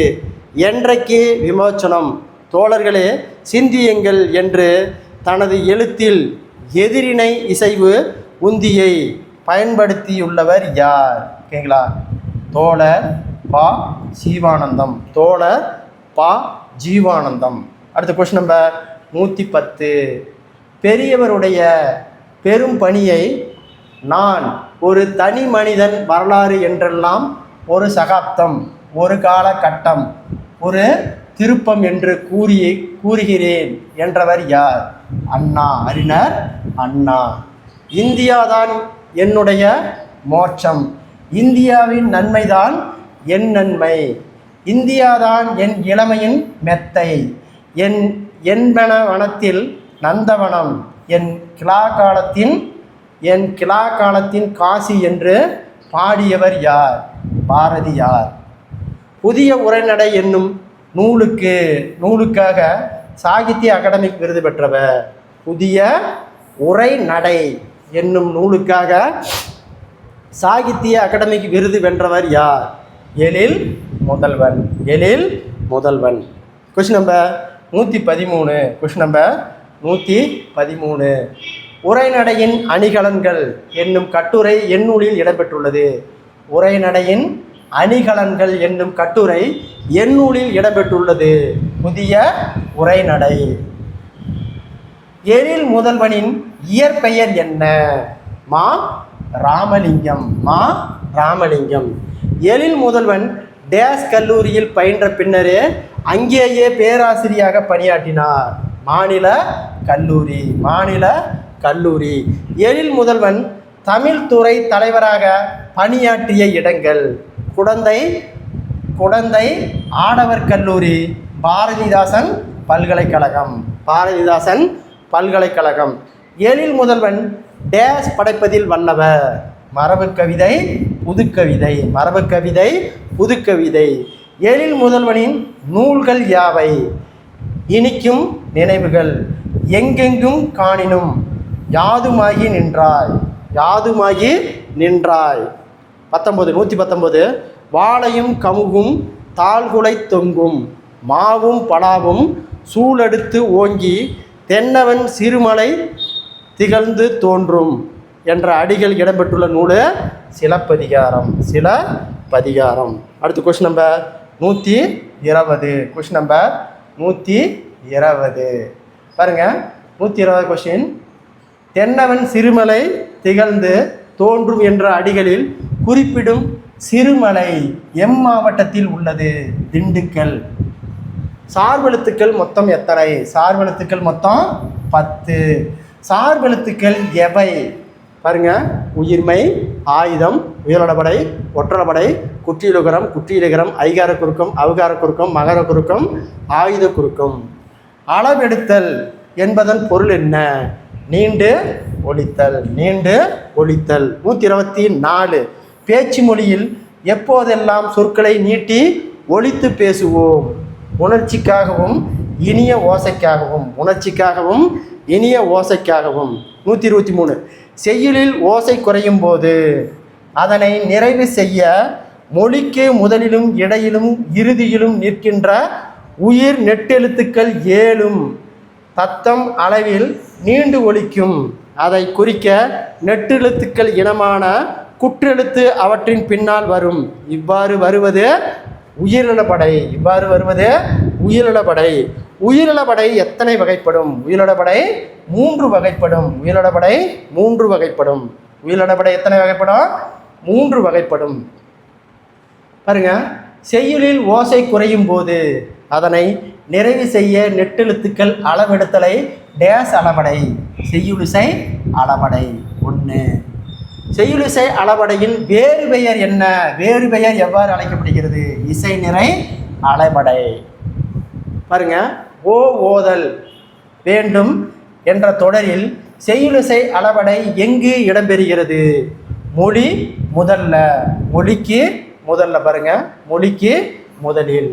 என்றைக்கு விமோச்சனம்? தோழர்களே சிந்தியுங்கள் என்று தனது எழுத்தில் எதிரினை இசைவு உந்தியை பயன்படுத்தியுள்ளவர் யார்? ஓகேங்களா? தோழர் பா. ஜீவானந்தம். தோழர் பா. ஜீவானந்தம். அடுத்த கொஸ்டின் நம்பர் 110. பெரியவருடைய பெரும் பணியை நான் ஒரு தனி மனிதன் வரலாறு என்றெல்லாம் ஒரு சகாப்தம், ஒரு காலகட்டம், ஒரு திருப்பம் என்று கூறுகிறேன் என்றவர் யார்? அண்ணா. அறிஞர் அண்ணா. இந்தியாதான் என்னுடைய மோட்சம், இந்தியாவின் நன்மைதான் என் நன்மை, இந்தியாதான் என் இளமையின் மெத்தை, என்பன வனத்தில் நந்தவனம், என் கிளா காலத்தின் காசி என்று பாடியவர் யார்? பாரதியார். புதிய உரைநடை என்னும் நூலுக்காக சாகித்ய அகாடமிக் விருது பெற்றவர். புதிய உரைநடை என்னும் நூலுக்காக சாகித்ய அகாடமிக் விருது வென்றவர் யார்? Ezhil Muthalvan. Ezhil Muthalvan. Question number 113. Question number 113. உரைநடையின் அணிகலன்கள் என்னும் கட்டுரை எந்நூலில் இடம்பெற்றுள்ளது? உரைநடையின் அணிகலன்கள் என்னும் கட்டுரை எந்நூலில் இடம்பெற்றுள்ளது? புதிய உரைநடை. எழில் முதல்வனின் இயற்பெயர் என்ன? மா. ராமலிங்கம். மா. ராமலிங்கம். எழில் முதல்வன் டேஸ் கல்லூரியில் பயின்ற பின்னரே அங்கேயே பேராசிரியராக பணியாற்றினார். மாநில கல்லூரி. மாநில கல்லூரி. எழில் முதல்வன் தமிழ் துறை தலைவராக பணியாற்றிய இடங்கள்: குடந்தை ஆடவர் கல்லூரி, பாரதிதாசன் பல்கலைக்கழகம். பாரதிதாசன் பல்கலைக்கழகம். எழில் முதல்வன் டேஸ் படைப்பதில் வல்லவர்: மரபு கவிதை, புதுக்கவிதை. மரபு கவிதை, புதுக்கவிதை. எழில் முதல்வனின் நூல்கள் யாவை? இனிக்கும் நினைவுகள், எங்கெங்கும் காணினும், யாதுமாகி நின்றாய். யாதுமாகி நின்றாய். 119. வாழையும் கமுகும் தாழ்குலை தொங்கும், மாவும் பலாவும் சூழெடுத்து ஓங்கி, தென்னவன் சிறுமலை திகழ்ந்து தோன்றும் என்ற அடிகள் இடம்பெற்றுள்ள நூல் சிலப்பதிகாரம். சிலப்பதிகாரம். அடுத்து கொஸ்டின் நம்பர் 120. Question number 120. பாருங்க, 120 கொஸ்டின். தென்னவன் சிறுமலை திகழ்ந்து தோன்றும் என்ற அடிகளில் குறிப்பிடும் சிறுமலை மாவட்டத்தில் உள்ளது? திண்டுக்கல். சார்பெழுத்துக்கள் மொத்தம் எத்தனை? சார்பெழுத்துக்கள் மொத்தம் 10. சார்பெழுத்துக்கள் எவை? பாருங்க: உயிர்மை, ஆயுதம், உயரடபடை, ஒற்றடபடை, குற்றியலுகரம், குற்றியலுகரம், ஐகார குறுக்கம், அவகார குறுக்கம், மகர குறுக்கம், ஆயுத குறுக்கம். அளவெடுத்தல் என்பதன் பொருள் என்ன? நீண்டு ஒலித்தல். நீண்டு ஒலித்தல். 124. பேச்சு மொழியில் எப்போதெல்லாம் சொற்களை நீட்டி ஒலித்து பேசுவோம்? உணர்ச்சிக்காகவும் இனிய ஓசைக்காகவும். உணர்ச்சிக்காகவும் இனிய ஓசைக்காகவும். 123. செய்யுளில் ஓசை குறையும் போது அதனை நிறைவு செய்ய மொழிக்கு முதலிலும் இடையிலும் இறுதியிலும் நிற்கின்ற உயிர் நெட்டெழுத்துக்கள் 7ம் தத்தம் அளவில் நீண்டு ஒலிக்கும். அதை குறிக்க நெட்டெழுத்துக்கள் இனமான குற்றெழுத்து அவற்றின் பின்னால் வரும். இவ்வாறு வருவது உயிரிழப்படை. உயிரிழப்படை எத்தனை வகைப்படும்? உயிரிழப்படை 3 வகைப்படும். உயிரிழப்படை எத்தனை வகைப்படும்? 3 வகைப்படும். பாருங்க, செய்யுளில் ஓசை குறையும் போது அதனை நிறைவு செய்ய நெட்டெழுத்துக்கள் அளவெடுத்தலை டேஸ் அளபடை. செய்யுளிசை அளபடை 1. செய்யுளிசை அளபடையின் வேறு பெயர் என்ன? வேறு பெயர் எவ்வாறு அழைக்கப்படுகிறது? இசை நிறை அளபடை. பாருங்க, ஓதல் வேண்டும் என்ற தொடரில் செய்யுளிசை அளபடை எங்கு இடம்பெறுகிறது? மொழி முதல்ல. மொழிக்கு முதல்ல. பாருங்க, மொழிக்கு முதலில்.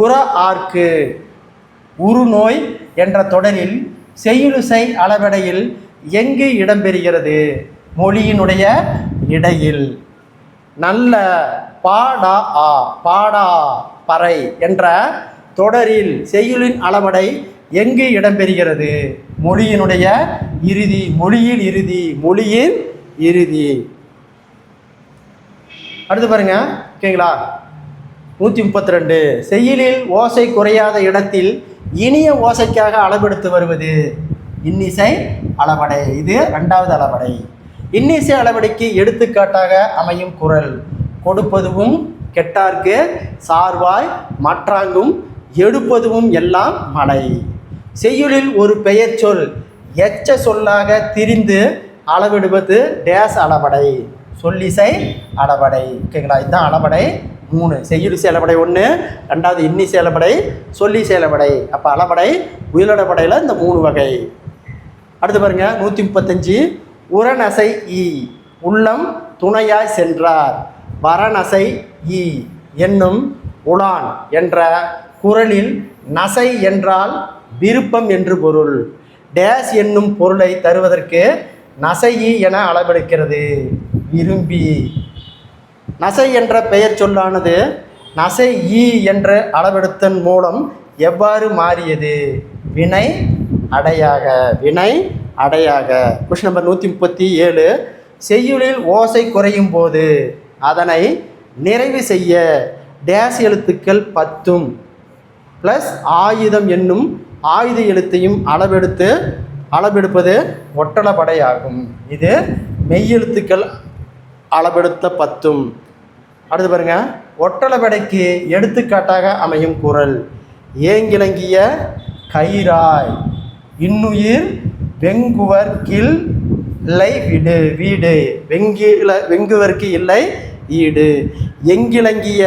உர ஆர்க்கு உருநோய் என்ற தொடரில் செய்யுளிசை அளபடையில் எங்கு இடம்பெறுகிறது? மொழியினுடைய இடையில். நல்ல பாடா பறை என்ற தொடரில் செய்யுளின் அளபடை எங்கு இடம்பெறுகிறது? மொழியினுடைய இறுதி. மொழியின் இறுதி. அடுத்து பாருங்க, ஓகேங்களா? 132. செய்யுளில் ஓசை குறையாத இடத்தில் இனிய ஓசைக்காக அளவெடுத்து வருவது இன்னிசை அளபடை. இது 2வது அளபடை. இன்னிசை அளபடைக்கு எடுத்துக்காட்டாக அமையும் குறள்: கொடுப்பதுவும் கெட்டார்க்கு சார்வாய் மற்றாங்கும் எடுப்பதுவும் எல்லாம் மழை. செய்யுளில் ஒரு பெயர் சொல் எச்ச சொல்லாக திரிந்து அளவிடுவது டேஸ் அளபடை. சொல்லிசை அளபடை. ஓகேங்களா? இதுதான் அளபடை 3. செய்யுளிசை அளபடை 1, 2வது இன்னிசை அளபடை, சொல்லிசை அளபடை. அப்போ அளபடை உயிரிழப்படையில் இந்த 3 வகை. அடுத்து பாருங்க, 135. உரநசை ஈ உள்ளம் துணையாய் சென்றார். வரநசை ஈ என்னும் உலான் என்ற குறளில் நசை என்றால் விருப்பம் என்று பொருள். டேஸ் என்னும் பொருளை தருவதற்கு நசையி என அளவெடுக்கிறது. விரும்பி. நசை என்ற பெயர் சொல்லானது நசை ஈ என்ற அளவெடுத்தன் மூலம் எவ்வாறு மாறியது? வினை அடையாக. Question number 137. செய்யுளில் ஓசை குறையும் போது அதனை நிறைவு செய்ய டேஸ் எழுத்துக்கள் 10ம் ப்ளஸ் ஆயுதம் என்னும் ஆயுத எழுத்தையும் அளவெடுப்பது ஒட்டளபடை ஆகும். இது மெய்யெழுத்துக்கள் அளவெடுத்த 10ம். அடுத்து பாருங்க, ஒட்டளபடைக்கு எடுத்துக்காட்டாக அமையும் குறள்: ஏங்கிலங்கிய கயிறாய் இன்னுயிர் வெங்குவர்க்கில் இல்லை வீடு. வெங்குவர்க்கு இல்லை ஈடு. எங்கிலங்கிய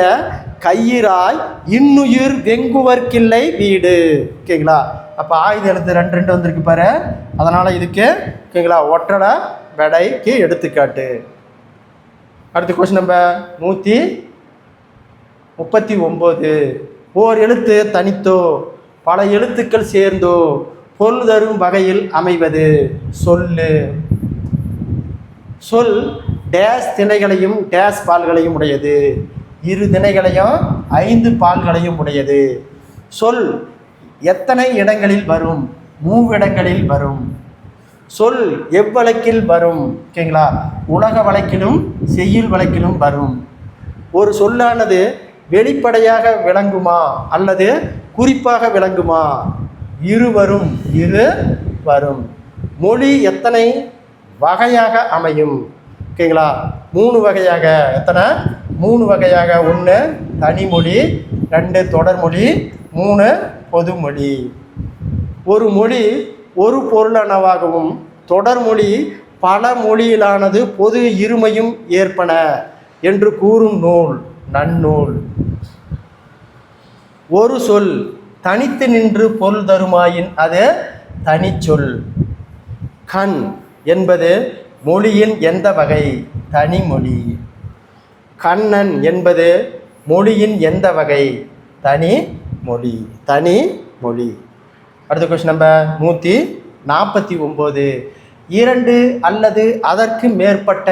கயிறாய் இன்னுயிர் வெங்குவர்க்கில்லை வீடு. ஓகேங்களா? அப்போ ஆயுத எழுத்து 2 வந்திருக்கு பாரு. அதனால் இதுக்கு ஓகேங்களா ஒட்டளபடைக்கு எடுத்துக்காட்டு. அடுத்த கொஸ்டின் நம்பர் 139. ஓர் எழுத்து தனித்தோ பல எழுத்துக்கள் சேர்ந்தோ பொருள் தரும் வகையில் அமைவது சொல் டேஸ் திணைகளையும் டேஸ் பால்களையும் உடையது. 2 திணைகளையும் 5 பால்களையும் உடையது. சொல் எத்தனை இடங்களில் வரும்? 3 இடங்களில் வரும். சொல் எவ்வழக்கில் வரும்? ஓகேங்களா? உலக வழக்கிலும் செய்யுள் வழக்கிலும் வரும். ஒரு சொல்லானது வெளிப்படையாக விளங்குமா அல்லது குறிப்பாக விளங்குமா? இரு வரும். மொழி எத்தனை வகையாக அமையும்? ஓகேங்களா? 3 வகையாக. எத்தனை? 3 வகையாக. 1 தனிமொழி, 2 தொடர்மொழி, 3 பொதுமொழி. ஒரு மொழி ஒரு பொருளனவாகவும் தொடர்மொழி பல மொழியிலானது பொது இருமையும் ஏற்பன என்று கூறும் நூல் நன்னூல். ஒரு சொல் தனித்து நின்று பொருள் தருமாயின் அது தனிச்சொல். கண் என்பது மொழியின் எந்த வகை? தனிமொழி. கண்ணன் என்பது மொழியின் எந்த வகை? தனிமொழி. அடுத்த கொஸ்டின் நம்பர் 149. 2 அல்லது அதற்கு மேற்பட்ட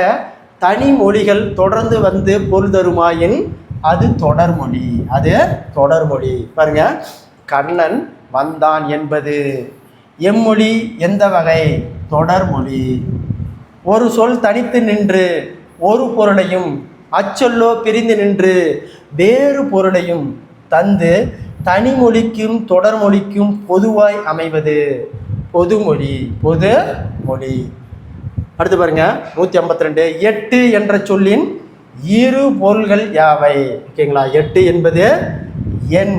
தனி மொழிகள் தொடர்ந்து வந்து பொருள் தருமாயின் அது தொடர்மொழி. அது தொடர்மொழி. பாருங்க, கண்ணன் வந்தான் என்பது எம்மொழி எந்த வகை? தொடர்மொழி. ஒரு சொல் தனித்து நின்று ஒரு பொருளையும் அச்சொல்லோ பிரிந்து நின்று வேறு பொருளையும் தந்து தனிமொழிக்கும் தொடர்மொழிக்கும் பொதுவாய் அமைவது பொதுமொழி. பொது மொழி. அடுத்து பாருங்க 152. எட்டு என்ற சொல்லின் இரு பொருள்கள் யாவை? ஓகேங்களா, எட்டு என்பது எண்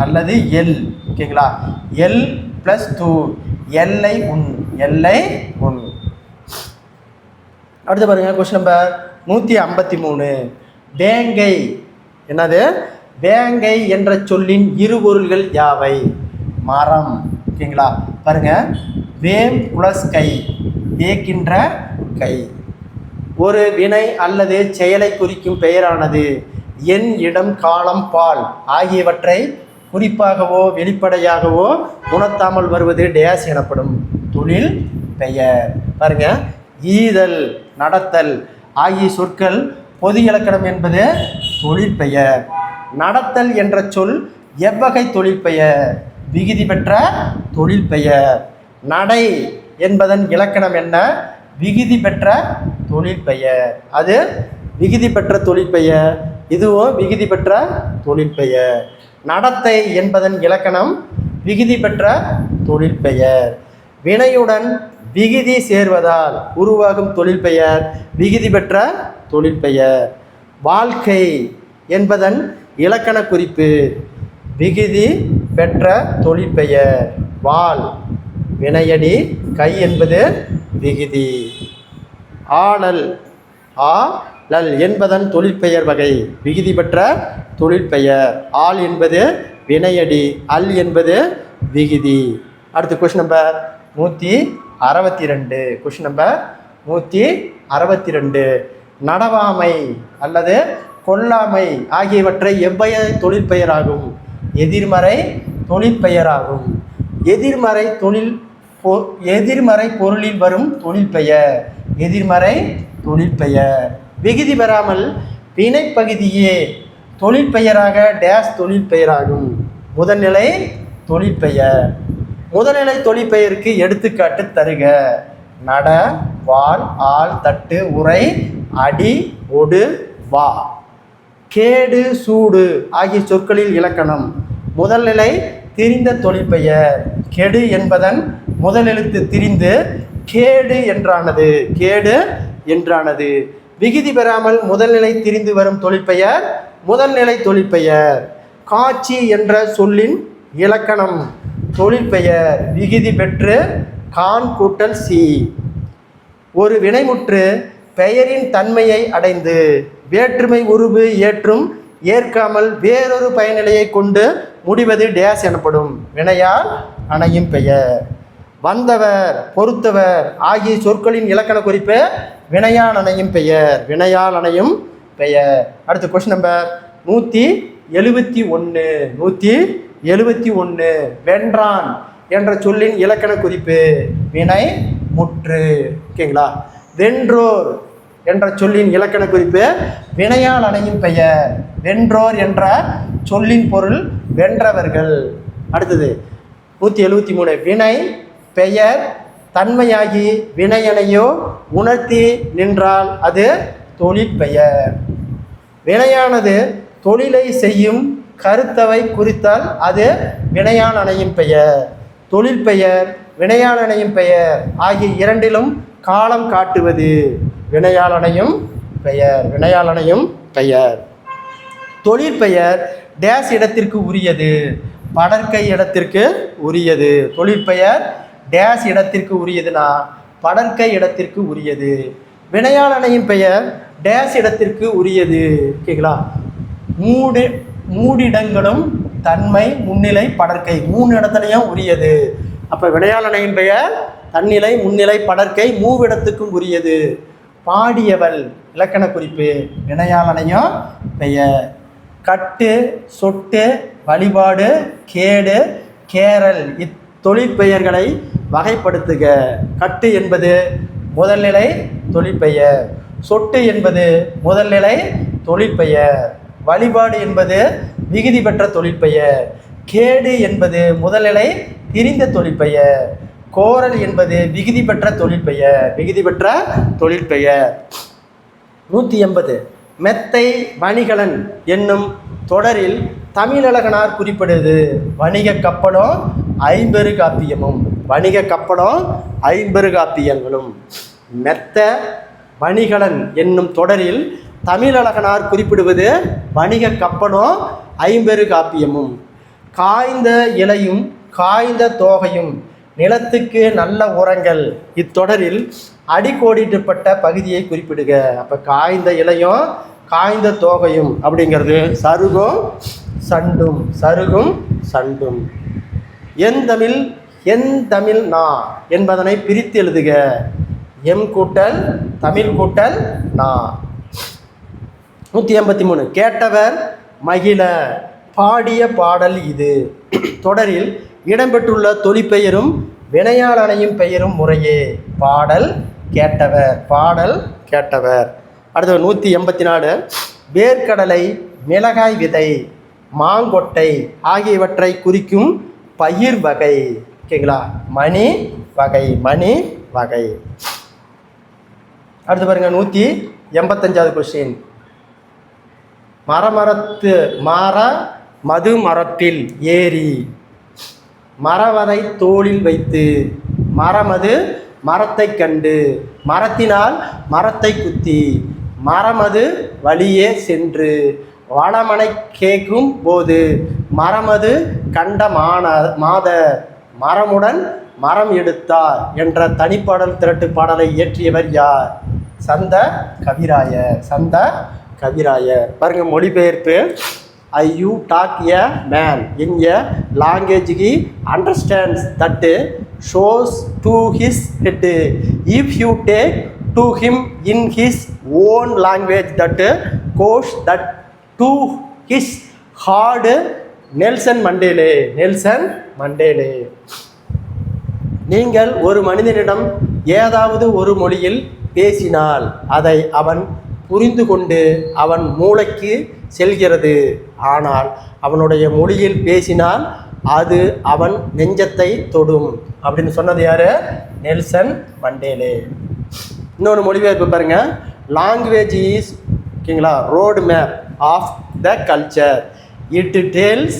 அல்லது எல். ஓகேங்களா, எல் ப்ளஸ் 2 எல்லை உன். எல்லை உன். அடுத்து பாருங்க கொஸ்டின் நம்பர் 153. வேங்கை. என்னது? வேங்கை என்ற சொல்லின் இரு பொருள்கள் யாவை? மரம். ஓகேங்களா, பாருங்க, வேம் ப்ளஸ் கை, வேக்கின்ற கை. ஒரு வினை அல்லது செயலை குறிக்கும் பெயரானது எண், இடம், காலம், பால் ஆகியவற்றை குறிப்பாகவோ வெளிப்படையாகவோ உணர்த்தாமல் வருவது டேஸ் எனப்படும் தொழில் பெயர். பாருங்க, ஈதல், நடத்தல் ஆகிய சொற்கள் பொது இலக்கணம் என்பது தொழில் பெயர். நடத்தல் என்ற சொல் எவ்வகை தொழில் பெயர்? விகுதி பெற்ற தொழில் பெயர். நடை என்பதன் இலக்கணம் என்ன? விகுதி பெற்ற தொழில் பெயர். அது விகுதி பெற்ற தொழில் பெயர். இதுவும் விகுதி பெற்ற தொழில் பெயர். நடத்தை என்பதன் இலக்கணம் விகுதி பெற்ற தொழில் பெயர். வினையுடன் விகுதி சேர்வதால் உருவாகும் தொழில் பெயர் விகுதி பெற்ற தொழில் பெயர். வாழ்க்கை என்பதன் இலக்கண குறிப்பு விகுதி பெற்ற தொழில் பெயர். வாள் வினையடி, கை என்பது விகுதி. ஆளல், ஆளல் என்பதன் தொழிற்பெயர் வகை விகுதி பெற்ற தொழிற்பெயர். ஆள் என்பது வினையடி, அல் என்பது விகுதி. அடுத்து கொஸ்டின் நம்பர் 162. Question number 162. நடவாமை அல்லது கொல்லாமை ஆகியவற்றை எவ்வகை தொழிற்பெயராகும்? எதிர்மறை தொழிற்பெயராகும். எதிர்மறை பொருளில் வரும் தொழில் பெயர் எதிர்மறை தொழில் பெயர். விகுதி பெறாமல் வினைப்பகுதியே தொழில் பெயராக டேஸ் தொழில் பெயராகும். முதல்நிலை தொழில் பெயர். முதல்நிலை தொழில் பெயருக்கு எடுத்துக்காட்டு தருக. நட, வாள், ஆள், தட்டு, உரை, அடி, ஒடு, வா. கேடு, சூடு ஆகிய சொற்களில் இலக்கணம். முதல்நிலை திரிந்த தொழிற்பெயர். கெடு என்பதன் முதல் எழுத்து திரிந்து கேடு என்றானது. கேடு என்றானது. விகுதி பெறாமல் முதல்நிலை திரிந்து வரும் தொழிற்பெயர் முதல்நிலை தொழிற்பெயர். காட்சி என்ற சொல்லின் இலக்கணம் தொழிற்பெயர் விகுதி பெற்று கான் கூட்டல் சி. ஒரு வினைமுற்று பெயரின் தன்மையை அடைந்து வேற்றுமை உருவு ஏற்றும் ஏற்காமல் வேறொரு பயனிலையை கொண்டு முடிவது டேஸ் எனப்படும் வினையால் அணையும் பெயர். வந்தவர், பொறுத்தவர் ஆகிய சொற்களின் இலக்கண குறிப்பு வினையால் அணையும் பெயர். வினையால் அணையும் பெயர். அடுத்து கொஸ்டின் நம்பர் 171. 171. வென்றான் என்ற சொல்லின் இலக்கண குறிப்பு வினை முற்று. ஓகேங்களா, வென்றோர் என்ற சொல்லின் இலக்கண குறிப்பு வினையால் அணையும் பெயர். வென்றோர் என்ற சொல்லின் பொருள் வென்றவர்கள். அடுத்தது 173. வினை பெயர் தன்மையாகி வினையனையோ உணர்த்தி நின்றால் அது தொழிற்பெயர். வினையானது தொழிலை செய்யும் கருத்தவை குறித்தால் அது வினையால் அணையும் பெயர். தொழில் பெயர் வினையால் அணையும் பெயர் ஆகிய இரண்டிலும் காலம் காட்டுவது வினையால் அணையும் பெயர். வினையால் அணையும் பெயர். தொழிற்பெயர் டேஸ் இடத்திற்கு உரியது. படற்கை இடத்திற்கு உரியது. தொழிற்பெயர் டேஸ் இடத்திற்கு உரியதுனா படற்கை இடத்திற்கு உரியது. வினையால் அணையும் பெயர் டேஸ் இடத்திற்கு உரியது. ஓகேங்களா, மூடிடங்களும் தன்மை, முன்னிலை, படற்கை 3 இடத்துலையும் உரியது. அப்போ வினையால் அணையும் பெயர் தன்னிலை, முன்னிலை, படற்கை மூவிடத்துக்கும் உரியது. பாடியவள் இலக்கண குறிப்பு வினையால் அணையும் பெயர். கட்டு, சொட்டு, வழிபாடு, கேடு, கேரல் இத்தொழிற்பெயர்களை வகைப்படுத்துக. கட்டு என்பது முதல்நிலை தொழிற்பெயர். சொட்டு என்பது முதல்நிலை தொழிற்பெயர். வழிபாடு என்பது விகுதி பெற்ற தொழிற்பெயர். கேடு என்பது முதல்நிலை திரிந்த தொழிற்பெயர். கோரல் என்பது விகுதி பெற்ற தொழிற்பெயர். விகுதி பெற்ற தொழிற்பெயர். 180 மெத்தை வணிகலன் என்னும் தொடரில் தமிழழகனார் குறிப்பிடுவது வணிக கப்பலும் ஐம்பெரு காப்பியமும். வணிக கப்பலும் ஐம்பெரு காப்பியங்களும். மெத்த வணிகலன் என்னும் தொடரில் தமிழழகனார் குறிப்பிடுவது வணிக கப்பலும் ஐம்பெரு காப்பியமும். காய்ந்த இலையும் காய்ந்த தோகையும் நிலத்துக்கு நல்ல உரங்கள் இத்தொடரில் அடிக்கோடிட்டுப்பட்ட பகுதியை குறிப்பிடுக. அப்போ காய்ந்த இலையும் காய்ந்த தோகையும் அப்படிங்கிறது சருகும் சண்டும். சருகும் சண்டும். என் தமிழ் நா என்பதனை பிரித்து எழுதுக. எம் கூட்டல் தமிழ் கூட்டல் நா. 183 கேட்டவர் மகிழ பாடிய பாடல் இது. தொடரில் இடம்பெற்றுள்ள தொழிற்பெயரும் வினையாளனையும் பெயரும் முறையே பாடல் கேட்டவர். பாடல் கேட்டவர். அடுத்தது 184 வேர்க்கடலை மிளகாய் விதை மாங்கொட்டை ஆகியவற்றை குறிக்கும் பயிர் வகை. ஓகேங்களா? மணி வகை. மணி வகை. அடுத்து பாருங்க 185வது கொஸ்டின். மரமரத்து மாற மது மரத்தில் ஏறி மரவரை தோளில் வைத்து மரமது மரத்தை கண்டு மரத்தினால் மரத்தை குத்தி மரமது வழியே சென்று வளமனை கேட்கும் போது மரமது கண்ட மாத மரமுடன் மரம் எடுத்தார் என்ற தனிப்பாடல் திரட்டு பாடலை இயற்றியவர் யார்? சந்த கவிராயர். சந்த கவிராயர். பாருங்க மொழிபெயர்ப்பு. You talk a man in a language he understands that shows to his head. If you take to him in his own language that goes that to his heart. Nelson மண்டேலே. Nelson மண்டேலே. நீங்கள் ஒரு மனிதனிடம் ஏதாவது ஒரு மொழியில் பேசினால் அதை அவன் புரிந்து கொண்டு அவன் மூளைக்கு செல்கிறது. ஆனால் அவனுடைய மொழியில் பேசினால் அது அவன் நெஞ்சத்தை தொடும் அப்படின்னு சொன்னது யாரு? Nelson Mandela. இன்னொரு மொழிபெயர்ப்பு பாருங்க. லாங்குவேஜ் இஸ் ஓகேங்களா road map of the culture. It tells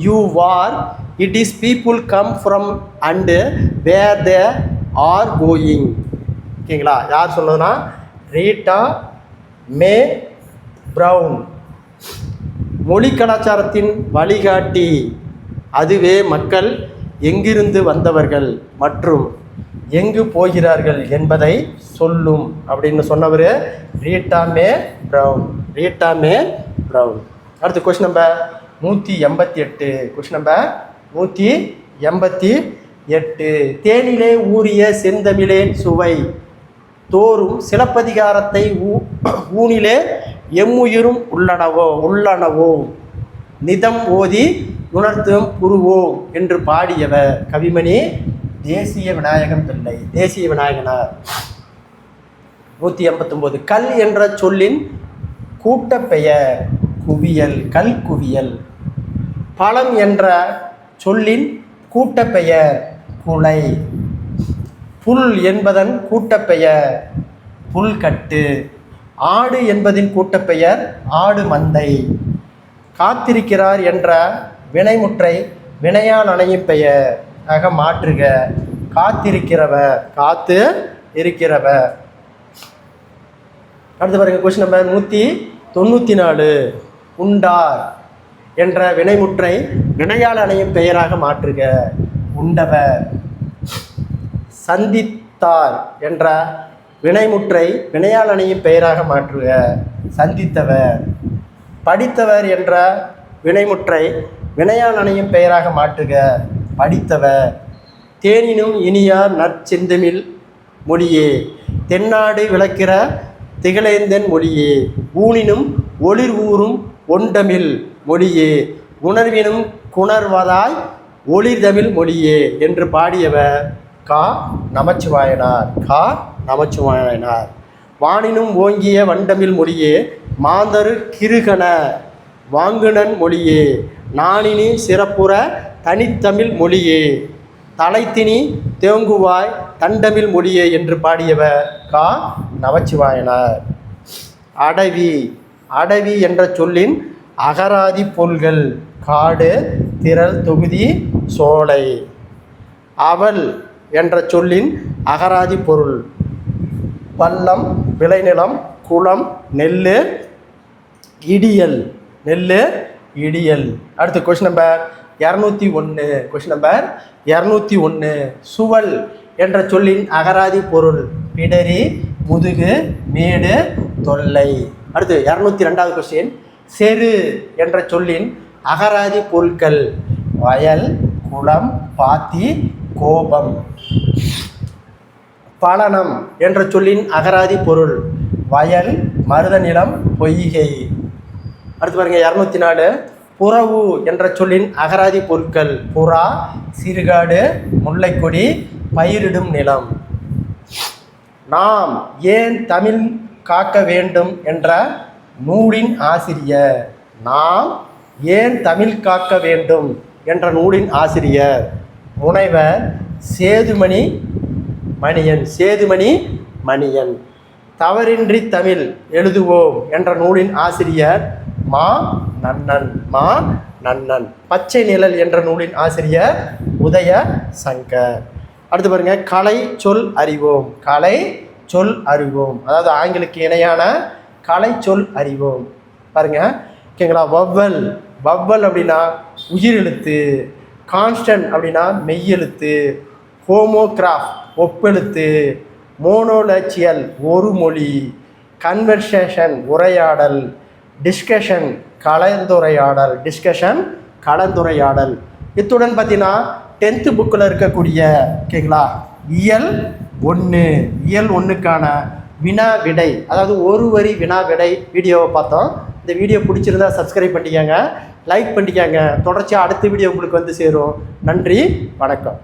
you where it is people come from and where they are going. ஓகேங்களா? யார் சொன்னதுன்னா ரீட்டா மே ப்ரவுன். மொழி கலாச்சாரத்தின் வழிகாட்டி. அதுவே மக்கள் எங்கிருந்து வந்தவர்கள் மற்றும் எங்கு போகிறார்கள் என்பதை சொல்லும் அப்படின்னு சொன்னவர் ரீட்டா மே ப்ரவுன். ரீட்டா மே ப்ரவுன். அடுத்து கொஸ்டின் நம்பர் 188. Question number 188. தேனிலே ஊறிய செந்தமிழே சுவை தோறும் சிலப்பதிகாரத்தை ஊனிலே எம்முயிரும் உள்ளனவோ நிதம் ஓதி உணர்த்தும் புருவோ என்று பாடியவர் கவிமணி தேசிய விநாயகம் பிள்ளை. தேசிய விநாயகனார். 189 கல் என்ற சொல்லின் கூட்டப்பெயர் குவியல். கல் குவியல். பழம் என்ற சொல்லின் கூட்டப்பெயர் குலை. புல் என்பதன் கூட்டப்பெயர் புல்கட்டு. ஆடு என்பதின் கூட்டப்பெயர் ஆடு மந்தை. காத்திருக்கிறார் என்ற வினைமுற்றை வினையால் அணையும் பெயர் ஆக மாற்றுக. காத்திருக்கிறவர். காத்து இருக்கிறவர். அடுத்து பாருங்க கொஸ்டின் நம்பர் 194. உண்டார் என்ற வினைமுற்றை வினையால் அணையும் பெயராக மாற்றுக. உண்டவர். சந்தித்தார் என்ற வினைமுற்றை வினையால் அணையும் பெயராக மாற்றுக. சந்தித்தவர். படித்தவர் என்ற வினைமுற்றை வினையால் அணையும் பெயராக மாற்றுக. படித்தவர். தேனினும் இனியார் நற்செந்தமிழ் மொழியே தென்னாடு விளக்கிற திகழேந்தன் மொழியே ஊனினும் ஒளிர் ஊறும் ஒண்டமிழ் மொழியே உணர்வினும் குணர்வதாய் ஒளிர்தமிழ் மொழியே என்று பாடியவர் கா நமச்சிவாயனார். கா நமச்சிவாயனார். வானினும் ஓங்கிய வண்டமிழ் மொழியே மாந்தரு கிருகன வாங்குனன் மொழியே நானினி சிறப்புற தனித்தமிழ் மொழியே தலைத்தினி தேங்குவாய் தண்டமிழ் மொழியே என்று பாடியவர் கா. நமச்சிவாயனார். அடவி. அடவி என்ற சொல்லின் அகராதி பொருள்கள் காடு, திரள், தொகுதி, சோலை. அவல் என்ற சொல்லின் அகராதி பொருள் பள்ளம், விளைநிலம், குளம், நெல், இடியல். நெல், இடியல். அடுத்து கொஸ்டின் நம்பர் 201. Question number 201. சுவல் என்ற சொல்லின் அகராதி பொருள் பிடரி, முதுகு, மேடு, தொல்லை. அடுத்து 202வது கொஸ்டின். செரு என்ற சொல்லின் அகராதி பொருட்கள் வயல், குளம், பாத்தி, கோபம். பலனம் என்ற சொல்லின் அகராதி பொருள் வயல், மருத நிலம், பொய்கை. அடுத்து பாருங்க 204. புறவு என்ற சொல்லின் அகராதி பொருட்கள் புறா, சிறுகாடு, முல்லைக்கொடி, பயிரிடும் நிலம். நாம் ஏன் தமிழ் காக்க வேண்டும் என்ற நூலின் ஆசிரியர். நாம் ஏன் தமிழ் காக்க வேண்டும் என்ற நூலின் ஆசிரியர் முனைவர் சேதுமணி மணியன். சேதுமணி மணியன். தவறின்றி தமிழ் எழுதுவோம் என்ற நூலின் ஆசிரியர் மா. நன்னன். மா. நன்னன். பச்சை நிழல் என்ற நூலின் ஆசிரியர் உதய சங்கர். அடுத்து பாருங்க கலை சொல் அறிவோம். கலை சொல் அறிவோம், அதாவது ஆங்கிலுக்கு இணையான கலை சொல் அறிவோம். பாருங்க ஓகேங்களா. வவ்வல். வவ்வல் அப்படின்னா உயிரெழுத்து. கான்ஸ்டன்ட் அப்படின்னா மெய்யெழுத்து. ஹோமோகிராஃப் ஒப்பெழுத்து. மோனோலட்சியல் ஒரு மொழி. கன்வர்சேஷன் உரையாடல். டிஸ்கஷன் கலந்துரையாடல். டிஸ்கஷன் கலந்துரையாடல். இத்துடன் பார்த்தீங்கன்னா 10th புக்கில் இருக்கக்கூடிய ஓகேங்களா இயல் 1 இயல் 1க்கான வினா விடை, அதாவது ஒரு வரி வினா விடை வீடியோவை பார்த்தோம். இந்த வீடியோ பிடிச்சிருந்தா சப்ஸ்கிரைப் பண்ணிக்கோங்க, லைக் பண்ணிக்கோங்க. தொடர்ச்சியாக அடுத்த வீடியோ உங்களுக்கு வந்து சேரும். நன்றி, வணக்கம்.